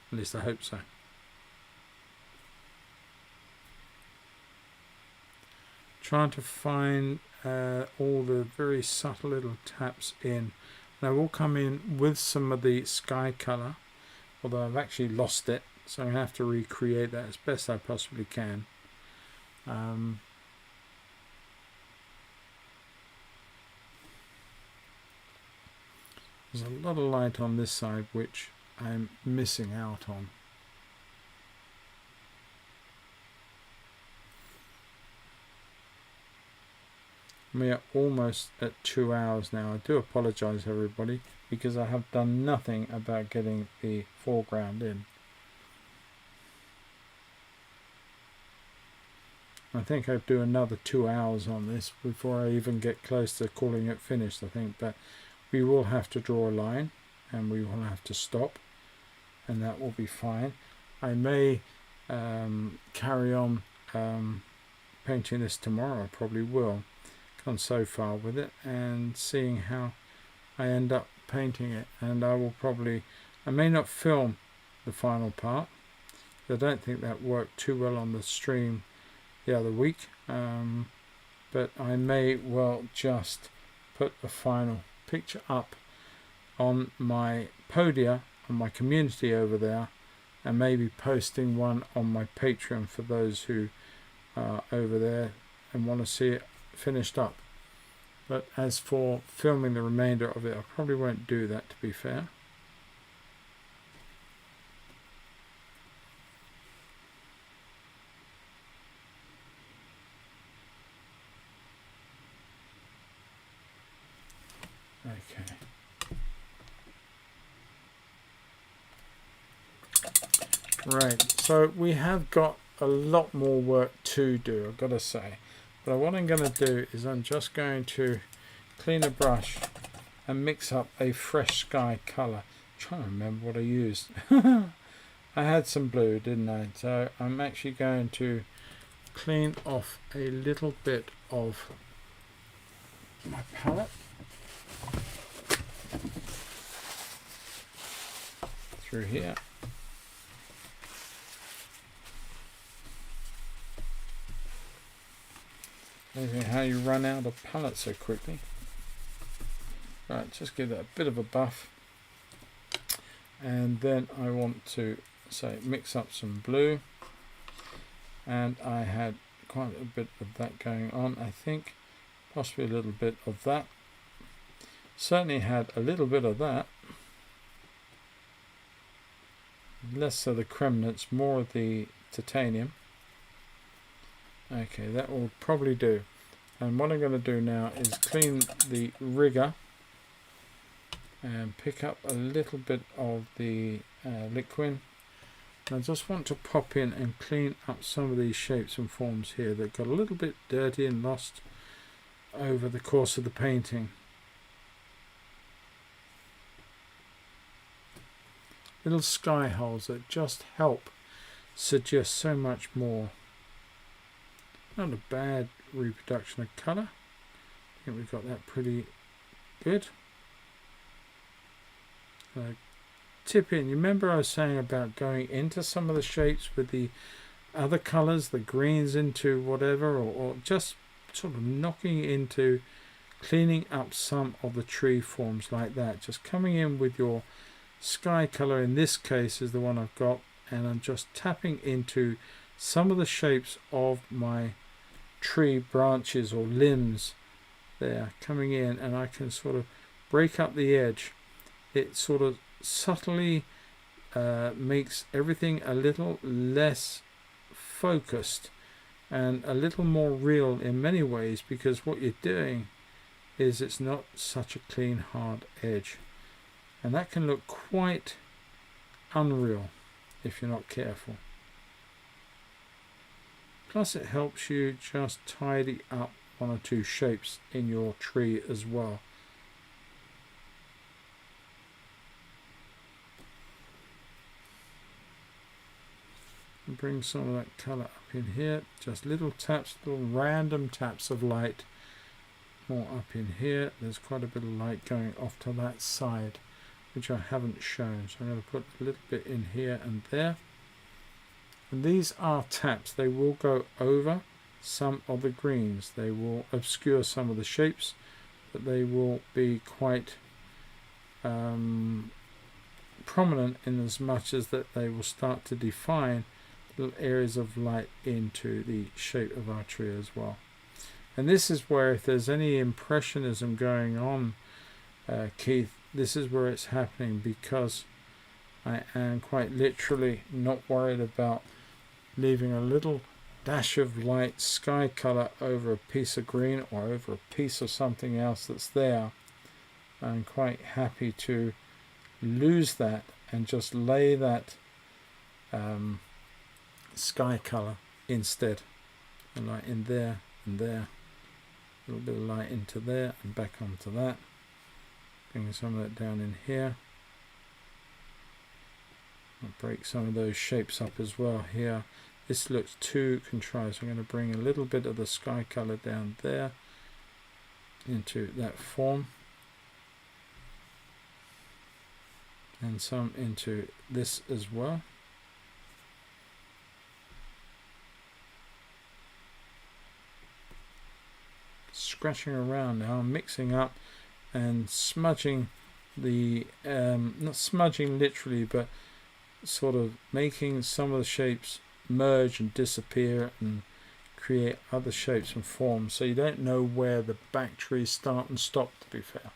At least I hope so. Trying to find all the very subtle little taps in. Now we'll come in with some of the sky colour, although I've actually lost it, so I'm going to have to recreate that as best I possibly can. There's a lot of light on this side which I'm missing out on. We are almost at 2 hours now. I do apologise everybody, because I have done nothing about getting the foreground in. I think I'll do another 2 hours on this before I even get close to calling it finished, I think, but we will have to draw a line and we will have to stop, and that will be fine. I may carry on painting this tomorrow. I probably will. Gone so far with it and seeing how I end up painting it, and I may not film the final part. I don't think that worked too well on the stream the other week, but I may well just put the final picture up on my podia, on my community over there, and maybe posting one on my Patreon for those who are over there and want to see it finished up. But as for filming the remainder of it, I probably won't do that, to be fair. Okay. Right, so we have got a lot more work to do, I've got to say. But what I'm going to do is I'm just going to clean a brush and mix up a fresh sky colour. I'm trying to remember what I used. I had some blue, didn't I? So I'm actually going to clean off a little bit of my palette through here. Amazing how you run out of palette so quickly. Right, just give that a bit of a buff, and then I want to mix up some blue, and I had quite a bit of that going on, I think, possibly a little bit of that, certainly had a little bit of that, less of the cremnants, more of the titanium. Okay, that will probably do. And what I'm going to do now is clean the rigger and pick up a little bit of the liquid. And I just want to pop in and clean up some of these shapes and forms here that got a little bit dirty and lost over the course of the painting. Little sky holes that just help suggest so much more. Not a bad reproduction of colour. I think we've got that pretty good. Tip in, you remember I was saying about going into some of the shapes with the other colours, the greens into whatever, or just sort of knocking into cleaning up some of the tree forms like that. Just coming in with your sky colour, in this case is the one I've got, and I'm just tapping into some of the shapes of my tree branches or limbs there, coming in, and I can sort of break up the edge. It sort of subtly makes everything a little less focused and a little more real in many ways, because what you're doing is it's not such a clean hard edge, and that can look quite unreal if you're not careful. Plus it helps you just tidy up one or two shapes in your tree as well. And bring some of that colour up in here, just little taps, little random taps of light. More up in here. There's quite a bit of light going off to that side, which I haven't shown, so I'm going to put a little bit in here and there. And these are taps. They will go over some of the greens. They will obscure some of the shapes, but they will be quite prominent in as much as that they will start to define little areas of light into the shape of our tree as well. And this is where, if there's any impressionism going on, Keith, this is where it's happening, because I am quite literally not worried about leaving a little dash of light sky colour over a piece of green or over a piece of something else that's there. I'm quite happy to lose that and just lay that sky colour instead, and light in there and there, a little bit of light into there and back onto that, bring some of that down in here. I'll break some of those shapes up as well here. This looks too contrived, so I'm going to bring a little bit of the sky colour down there into that form, and some into this as well. Scratching around now, mixing up and smudging the, not smudging literally, but sort of making some of the shapes merge and disappear and create other shapes and forms, so you don't know where the back trees start and stop, to be fair.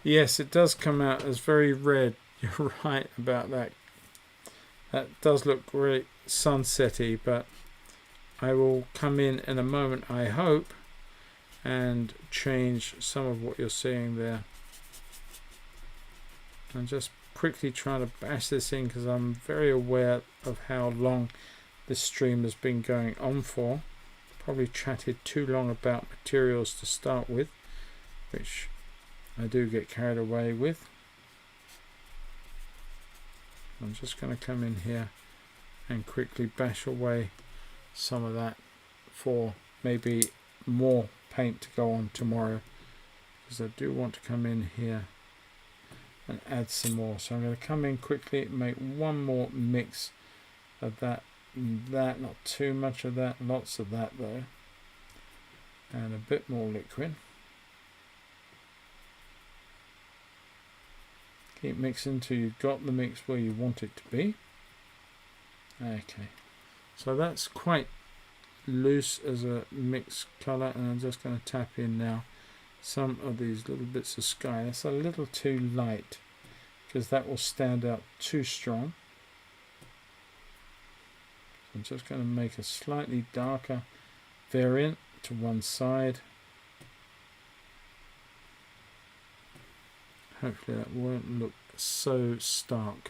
Yes, it does come out as very red. You're right about that. That does look very sunsetty, but I will come in a moment, I hope, and change some of what you're seeing there. I'm just quickly trying to bash this in because I'm very aware of how long this stream has been going on for. Probably chatted too long about materials to start with, which I do get carried away with. I'm just going to come in here and quickly bash away some of that for maybe more paint to go on tomorrow, because I do want to come in here and add some more. So I'm going to come in quickly and make one more mix of that and that, not too much of that, lots of that though, and a bit more liquid. Keep mixing till you've got the mix where you want it to be. Okay, so that's quite loose as a mixed colour, and I'm just going to tap in now some of these little bits of sky. That's a little too light because that will stand out too strong. I'm just going to make a slightly darker variant to one side. Hopefully that won't look so stark.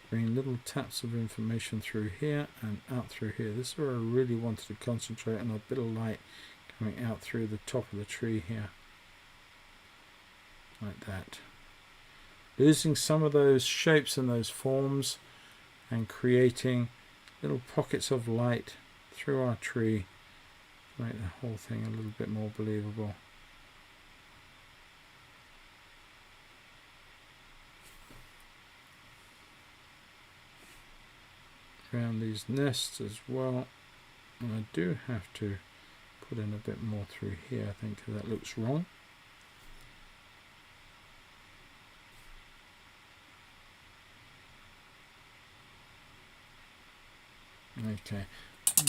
Bring little taps of information through here and out through here. This is where I really wanted to concentrate on a bit of light coming out through the top of the tree here. Like that. Losing some of those shapes and those forms and creating little pockets of light through our tree to make the whole thing a little bit more believable. Around these nests as well, and I do have to put in a bit more through here, I think, because that looks wrong. Okay,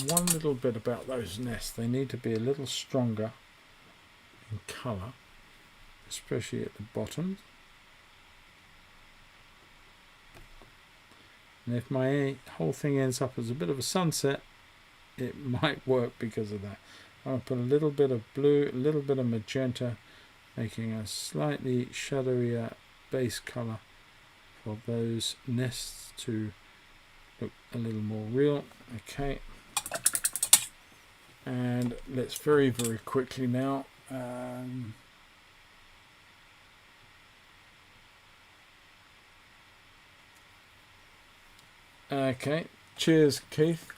one little bit about those nests, they need to be a little stronger in colour, especially at the bottom. And if my whole thing ends up as a bit of a sunset, it might work because of that. I'll put a little bit of blue, a little bit of magenta, making a slightly shadowier base colour for those nests to look a little more real. Okay, and let's very quickly now okay, cheers Keith.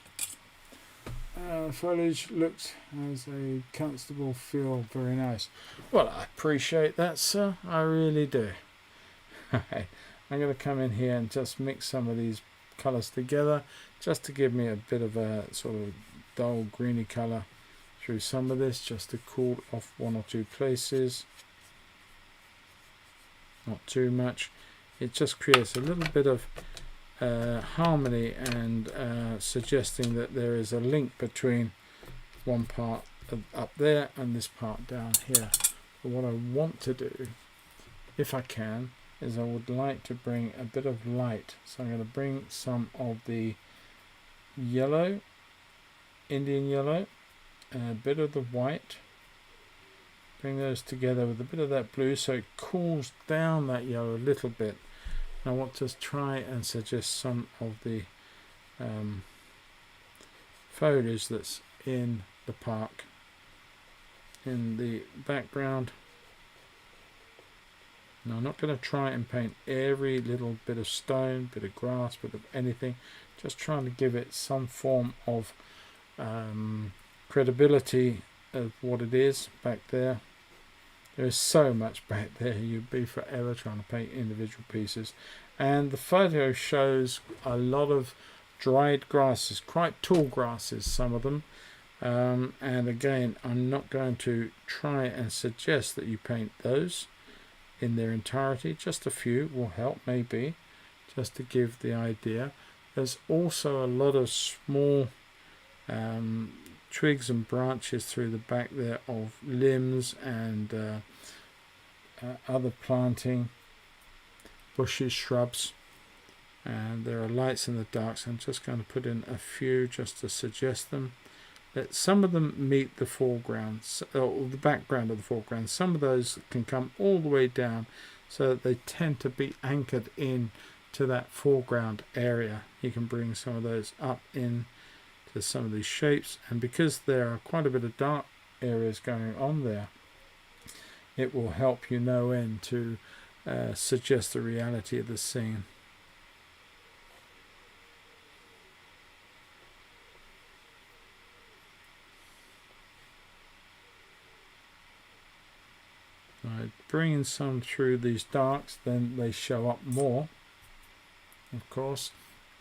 Foliage looks as a comfortable feel, very nice. Well, I appreciate that, sir, I really do. I'm going to come in here and just mix some of these colours together just to give me a bit of a sort of dull greeny colour through some of this, just to cool off one or two places. Not too much. It just creates a little bit of harmony and suggesting that there is a link between one part up there and this part down here. But what I want to do, if I can, is I would like to bring a bit of light. So I'm going to bring some of the yellow, Indian yellow, and a bit of the white. Bring those together with a bit of that blue so it cools down that yellow a little bit. I want to try and suggest some of the foliage that's in the park in the background. Now I'm not going to try and paint every little bit of stone, bit of grass, bit of anything, just trying to give it some form of credibility of what it is back there. There is so much back there, you'd be forever trying to paint individual pieces. And the photo shows a lot of dried grasses, quite tall grasses, some of them. And again, I'm not going to try and suggest that you paint those in their entirety. Just a few will help, maybe, just to give the idea. There's also a lot of small twigs and branches through the back there of limbs and other planting, bushes, shrubs, and there are lights in the darks. I'm just going to put in a few just to suggest them. Let some of them meet the foreground or the background of the foreground. Some of those can come all the way down so that they tend to be anchored in to that foreground area. You can bring some of those up in to some of these shapes, and because there are quite a bit of dark areas going on there, it will help you know when to suggest the reality of the scene. By bringing some through these darks, then they show up more, of course,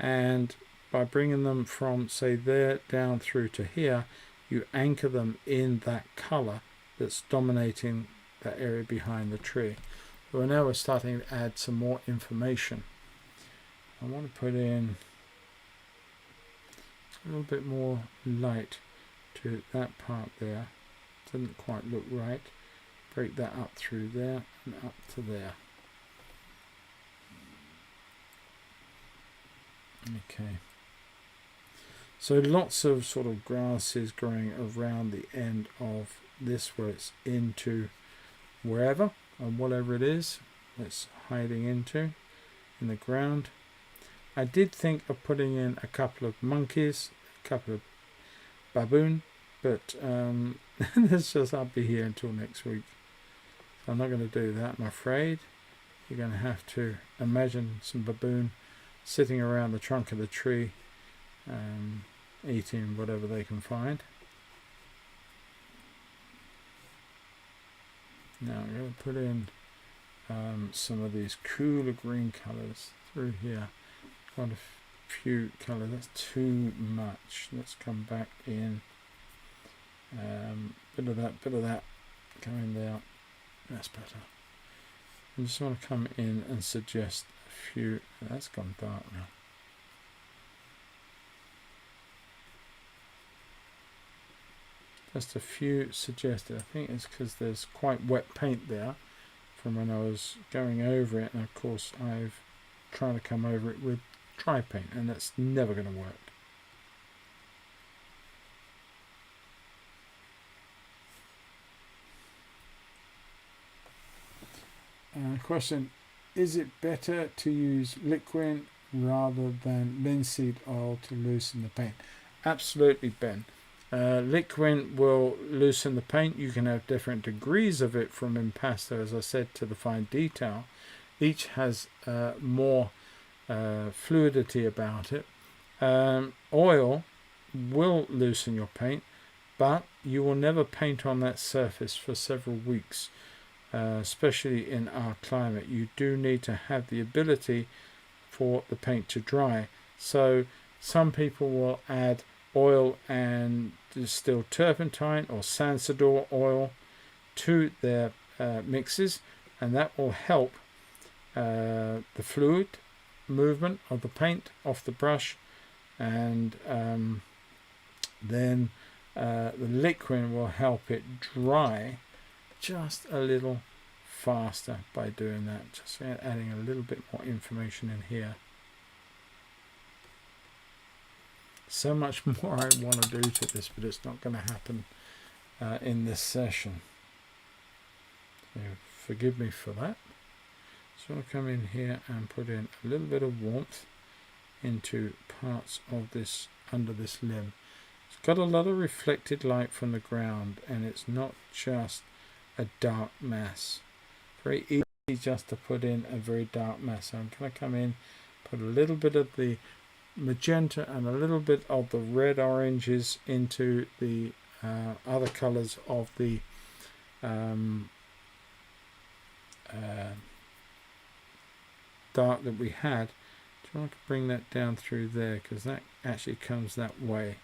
and by bringing them from, say, there down through to here, you anchor them in that colour that's dominating that area behind the tree. Well, now we're starting to add some more information. I want to put in a little bit more light to that part there. Doesn't quite look right. Break that up through there and up to there. Okay. So lots of sort of grasses growing around the end of this, where it's into wherever or whatever it is it's hiding into in the ground. I did think of putting in a couple of monkeys, a couple of baboon, but let's just, I'll be here until next week. So I'm not going to do that, I'm afraid. You're going to have to imagine some baboon sitting around the trunk of the tree, eating whatever they can find. Now I'm going to put in some of these cooler green colours through here. Quite a few colours, that's too much. Let's come back in. Bit of that, come in there. That's better. I just want to come in and suggest a few. That's gone dark now. Just a few suggested. I think it's because there's quite wet paint there from when I was going over it, and of course I've tried to come over it with dry paint, and that's never going to work. Question: is it better to use liquid rather than linseed oil to loosen the paint? Absolutely, Ben. Liquid will loosen the paint. You can have different degrees of it, from impasto, as I said, to the fine detail. Each has more fluidity about it. Oil will loosen your paint, but you will never paint on that surface for several weeks. Especially in our climate, you do need to have the ability for the paint to dry. So some people will add oil and distilled turpentine or Sansador oil to their mixes, and that will help the fluid movement of the paint off the brush, and then the liquid will help it dry just a little faster by doing that. Just adding a little bit more information in here. So much more I want to do to this, but it's not going to happen in this session. So forgive me for that. So I'll come in here and put in a little bit of warmth into parts of this, under this limb. It's got a lot of reflected light from the ground, and it's not just a dark mass. Very easy just to put in a very dark mass. So I'm going to come in, put a little bit of the magenta and a little bit of the red oranges into the other colors of the dark that we had. So I want to bring that down through there, because that actually comes that way,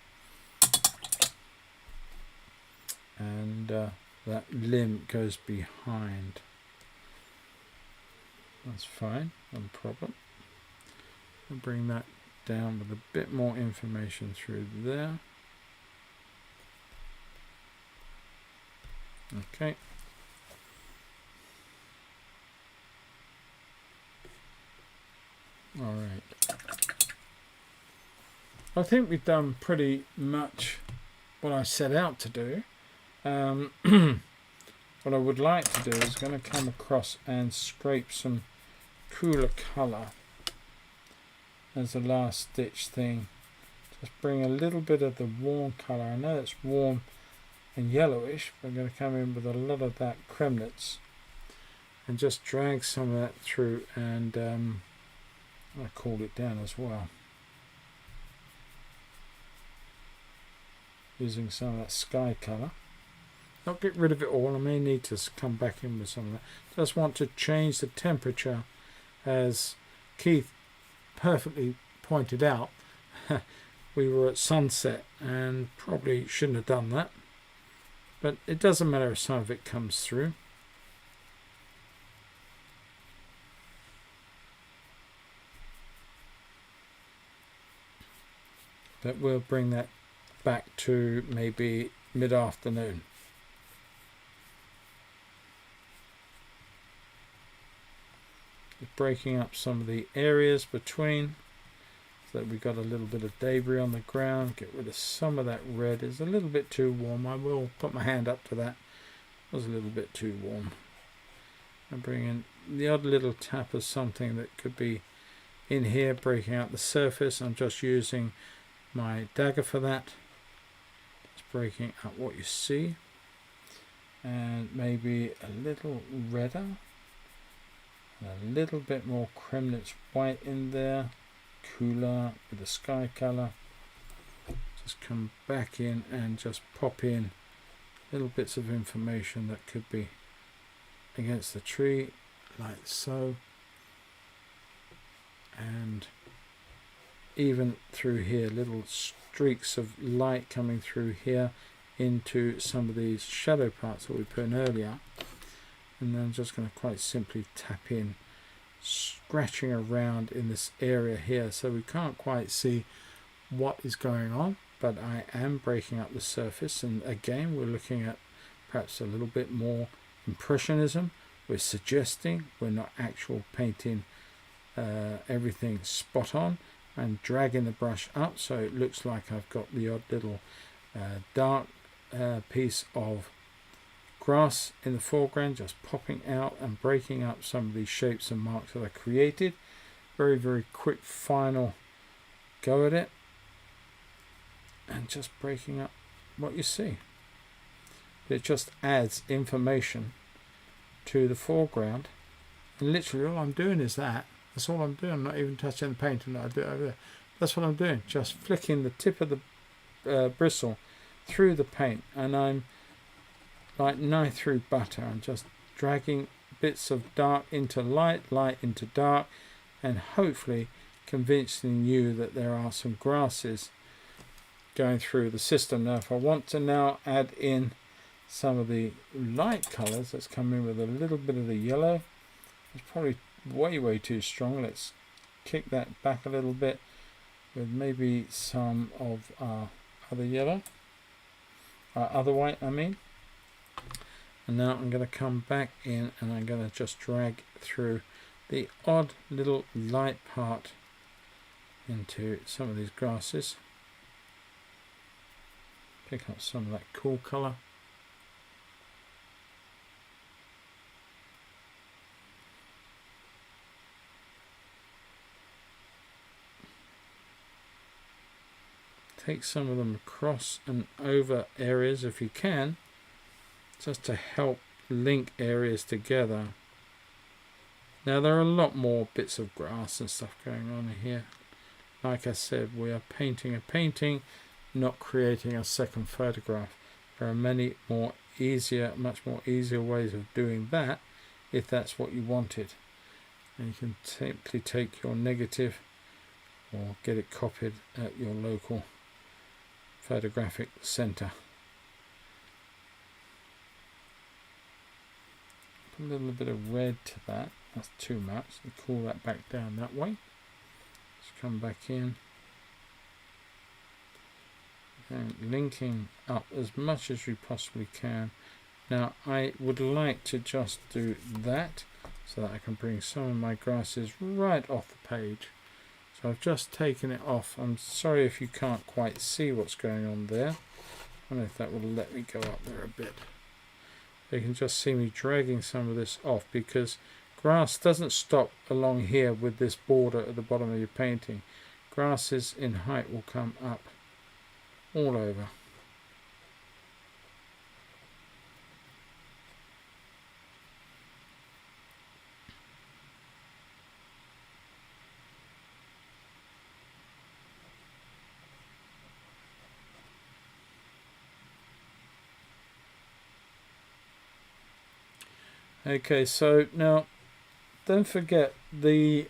and that limb goes behind. That's fine, no problem. I'll bring that down with a bit more information through there. Okay. All right. I think we've done pretty much what I set out to do. What I would like to do is going to come across and scrape some cooler colour as a last stitch thing. Just bring a little bit of the warm colour. I know it's warm and yellowish, but I'm going to come in with a lot of that cremnitz and just drag some of that through, and I cooled it down as well, using some of that sky colour. Not get rid of it all, I may need to come back in with some of that. Just want to change the temperature, as Keith perfectly pointed out. We were at sunset and probably shouldn't have done that, but it doesn't matter if some of it comes through. but we'll bring that back to maybe mid-afternoon. Breaking up some of the areas between, so that we've got a little bit of debris on the ground. Get rid of some of that red. It's a little bit too warm. I will put my hand up to that. It was a little bit too warm. And bring in the odd little tap of something that could be in here, breaking out the surface. I'm just using my dagger for that. Just breaking up what you see. And maybe a little redder. A little bit more Kremnitz white in there, cooler with the sky color. Just come back in and just pop in little bits of information that could be against the tree, like so, and even through here, little streaks of light coming through here into some of these shadow parts that we put in earlier. And then I'm just going to quite simply tap in, scratching around in this area here, so we can't quite see what is going on, but I am breaking up the surface. And again, we're looking at perhaps a little bit more impressionism. We're suggesting, we're not actual painting everything spot on, and dragging the brush up so it looks like I've got the odd little dark piece of grass in the foreground, just popping out and breaking up some of these shapes and marks that I created. Very, very quick final go at it, and just breaking up what you see. It just adds information to the foreground, and literally all I'm doing is that. That's all I'm doing. I'm not even touching the painting that I do over there. That's what I'm doing, just flicking the tip of the bristle through the paint, and I'm like knife through butter. I'm just dragging bits of dark into light, light into dark, and hopefully convincing you that there are some grasses going through the system. Now if I want to now add in some of the light colours, let's come in with a little bit of the yellow. It's probably way too strong. Let's kick that back a little bit with maybe some of our other yellow, other white I mean. And now I'm going to come back in and I'm going to just drag through the odd little light part into some of these grasses. Pick up some of that cool colour. Take some of them across and over areas if you can, just to help link areas together. Now there are a lot more bits of grass and stuff going on here. Like I said, we are painting a painting, not creating a second photograph. There are many more much more easier ways of doing that if that's what you wanted. And you can simply take your negative or get it copied at your local photographic centre. A little bit of red to that. That's too much. So cool that back down that way. Just come back in and linking up as much as you possibly can. Now I would like to just do that so that I can bring some of my grasses right off the page. So I've just taken it off. I'm sorry if you can't quite see what's going on there. I don't know if that will let me go up there a bit. You can just see me dragging some of this off, because grass doesn't stop along here with this border at the bottom of your painting. Grasses in height will come up all over. Okay, so now don't forget the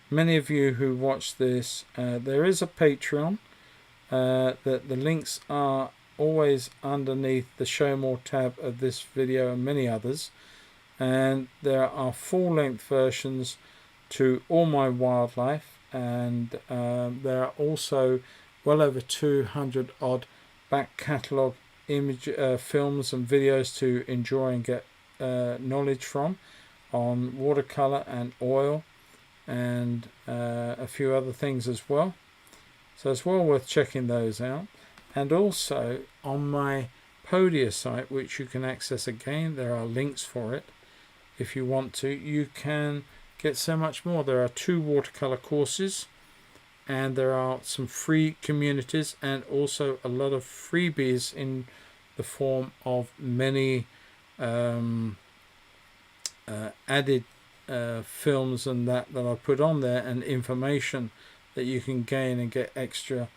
many of you who watch this, there is a Patreon. That the links are always underneath the show more tab of this video and many others, and there are full-length versions to all my wildlife and there are also well over 200 odd back catalogue image films and videos to enjoy and get knowledge from on watercolor and oil and a few other things as well. So it's well worth checking those out. And also on my Podia site, which you can access again, there are links for it if you want to. You can get so much more. There are 2 watercolor courses, and there are some free communities and also a lot of freebies in the form of many added films and that I put on there, and information that you can gain and get extra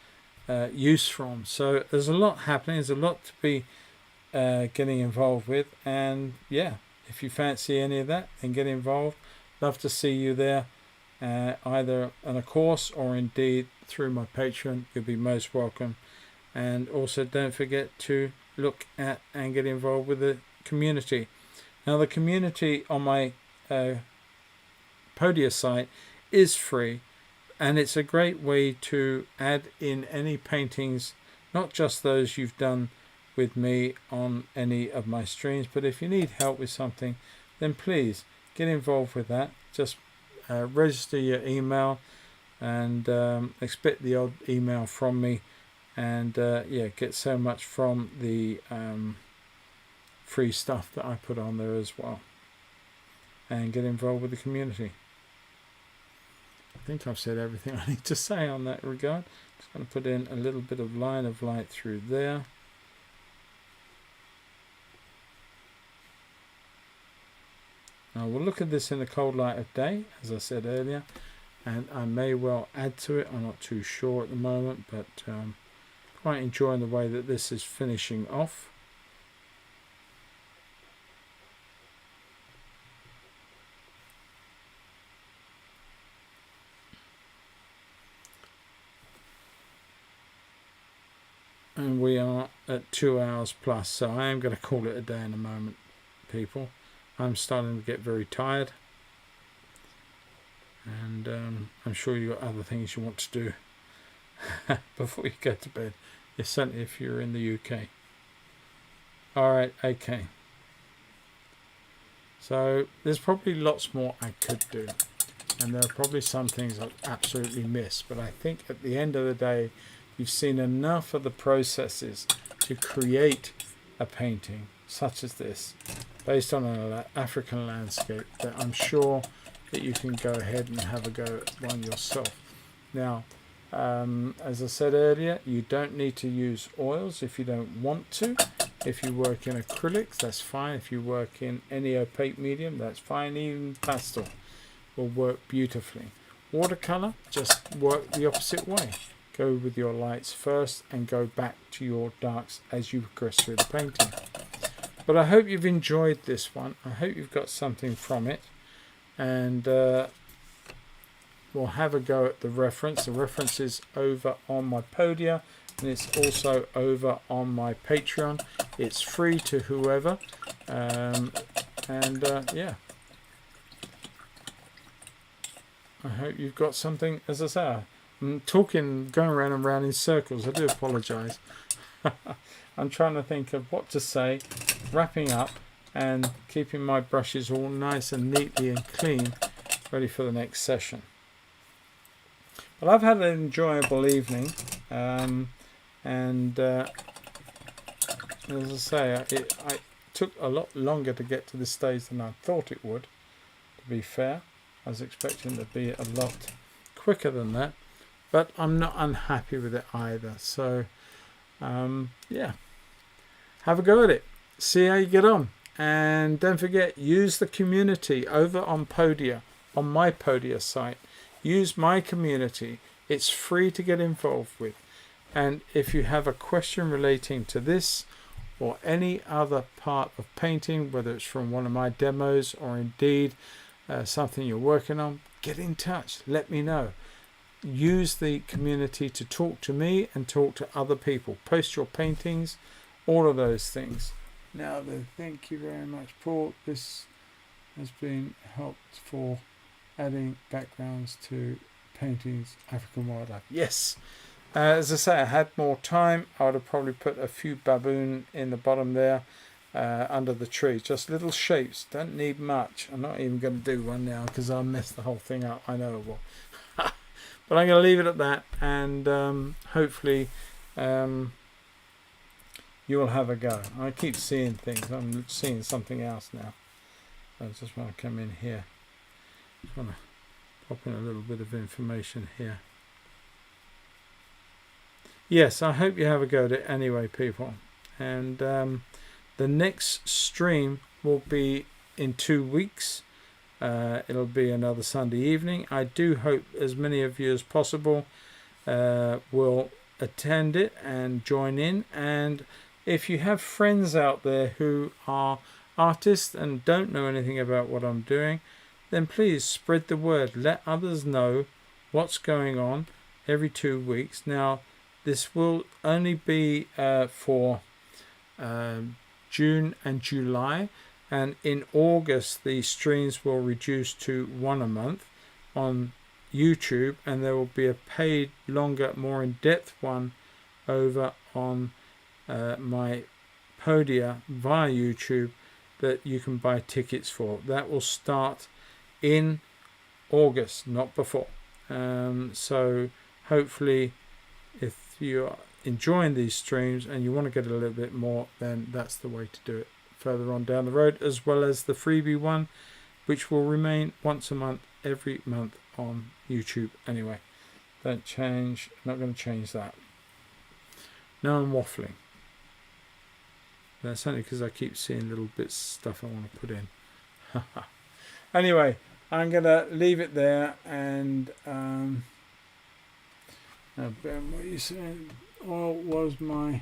use from. So there's a lot happening. There's a lot to be getting involved with, and yeah, if you fancy any of that, then get involved. Love to see you there, either on a course or indeed through my Patreon. You'll be most welcome. And also don't forget to look at and get involved with the community. Now the community on my Podia site is free, and it's a great way to add in any paintings, not just those you've done with me on any of my streams, but if you need help with something, then please get involved with that. Just register your email and expect the odd email from me, and yeah, get so much from the free stuff that I put on there as well, and get involved with the community. I think I've said everything I need to say on that regard. Just going to put in a little bit of line of light through there. Now we'll look at this in the cold light of day, as I said earlier, and I may well add to it. I'm not too sure at the moment, but quite enjoying the way that this is finishing off. And we are at 2 hours plus, so I am going to call it a day in a moment, people. I'm starting to get very tired, and I'm sure you've got other things you want to do before you go to bed. Yes, certainly if you're in the UK. Alright, okay. So there's probably lots more I could do, and there are probably some things I've absolutely missed, but I think at the end of the day, you've seen enough of the processes to create a painting such as this, based on an African landscape, that I'm sure that you can go ahead and have a go at one yourself. Now, as I said earlier, you don't need to use oils if you don't want to. If you work in acrylics, that's fine. If you work in any opaque medium, that's fine. Even pastel will work beautifully. Watercolor, just work the opposite way. Go with your lights first and go back to your darks as you progress through the painting. But I hope you've enjoyed this one. I hope you've got something from it. And we'll have a go at the reference. The reference is over on my Podia, and it's also over on my Patreon. It's free to whoever. Yeah. I hope you've got something. As I say, I'm talking, going around and round in circles. I do apologise. I'm trying to think of what to say, wrapping up and keeping my brushes all nice and neatly and clean, ready for the next session. Well, I've had an enjoyable evening, and as I say, it took a lot longer to get to this stage than I thought it would, to be fair. I was expecting to be a lot quicker than that, but I'm not unhappy with it either. So yeah, have a go at it, see how you get on, and don't forget, use the community over on Podia, on my Podia site. Use my community. It's free to get involved with, and if you have a question relating to this or any other part of painting, whether it's from one of my demos or indeed something you're working on, get in touch, let me know. Use the community to talk to me and talk to other people. Post your paintings, all of those things. Now then, thank you very much, Paul. This has been helped for adding backgrounds to paintings, African wildlife. Yes. As I say, I had more time. I would have probably put a few baboon in the bottom there, under the tree. Just little shapes. Don't need much. I'm not even going to do one now because I'll mess the whole thing up. I know it will. But I'm going to leave it at that, and hopefully you will have a go. I keep seeing things. I'm seeing something else now. I just want to come in here. Just want to pop in a little bit of information here. Yes, I hope you have a go at it anyway, people. And the next stream will be in 2 weeks. It'll be another Sunday evening. I do hope as many of you as possible will attend it and join in. And if you have friends out there who are artists and don't know anything about what I'm doing, then please spread the word. Let others know what's going on every 2 weeks. Now, this will only be for June and July, and in August the streams will reduce to 1 a month on YouTube, and there will be a paid, longer, more in-depth one over on my Podia via YouTube that you can buy tickets for. That will start in August, not before. So hopefully, if you're enjoying these streams and you want to get a little bit more, then that's the way to do it further on down the road, as well as the freebie one, which will remain once a month, every month on YouTube anyway. Don't change. I'm not going to change that. Now I'm waffling. That's only because I keep seeing little bits of stuff I want to put in. Anyway, I'm going to leave it there, and now, Ben, what are you saying? Oil was my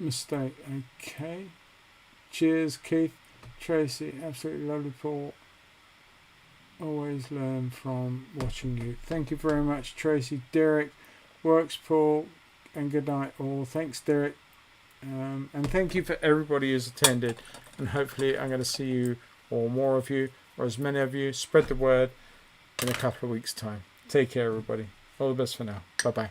mistake. Okay. Cheers, Keith. Tracy, absolutely lovely, Paul. Always learn from watching you. Thank you very much, Tracy. Derek, works, Paul, and good night, all. Thanks, Derek. And thank you for everybody who's attended. And hopefully I'm going to see you, or more of you, or as many of you. Spread the word in a couple of weeks' time. Take care, everybody. All the best for now. Bye-bye.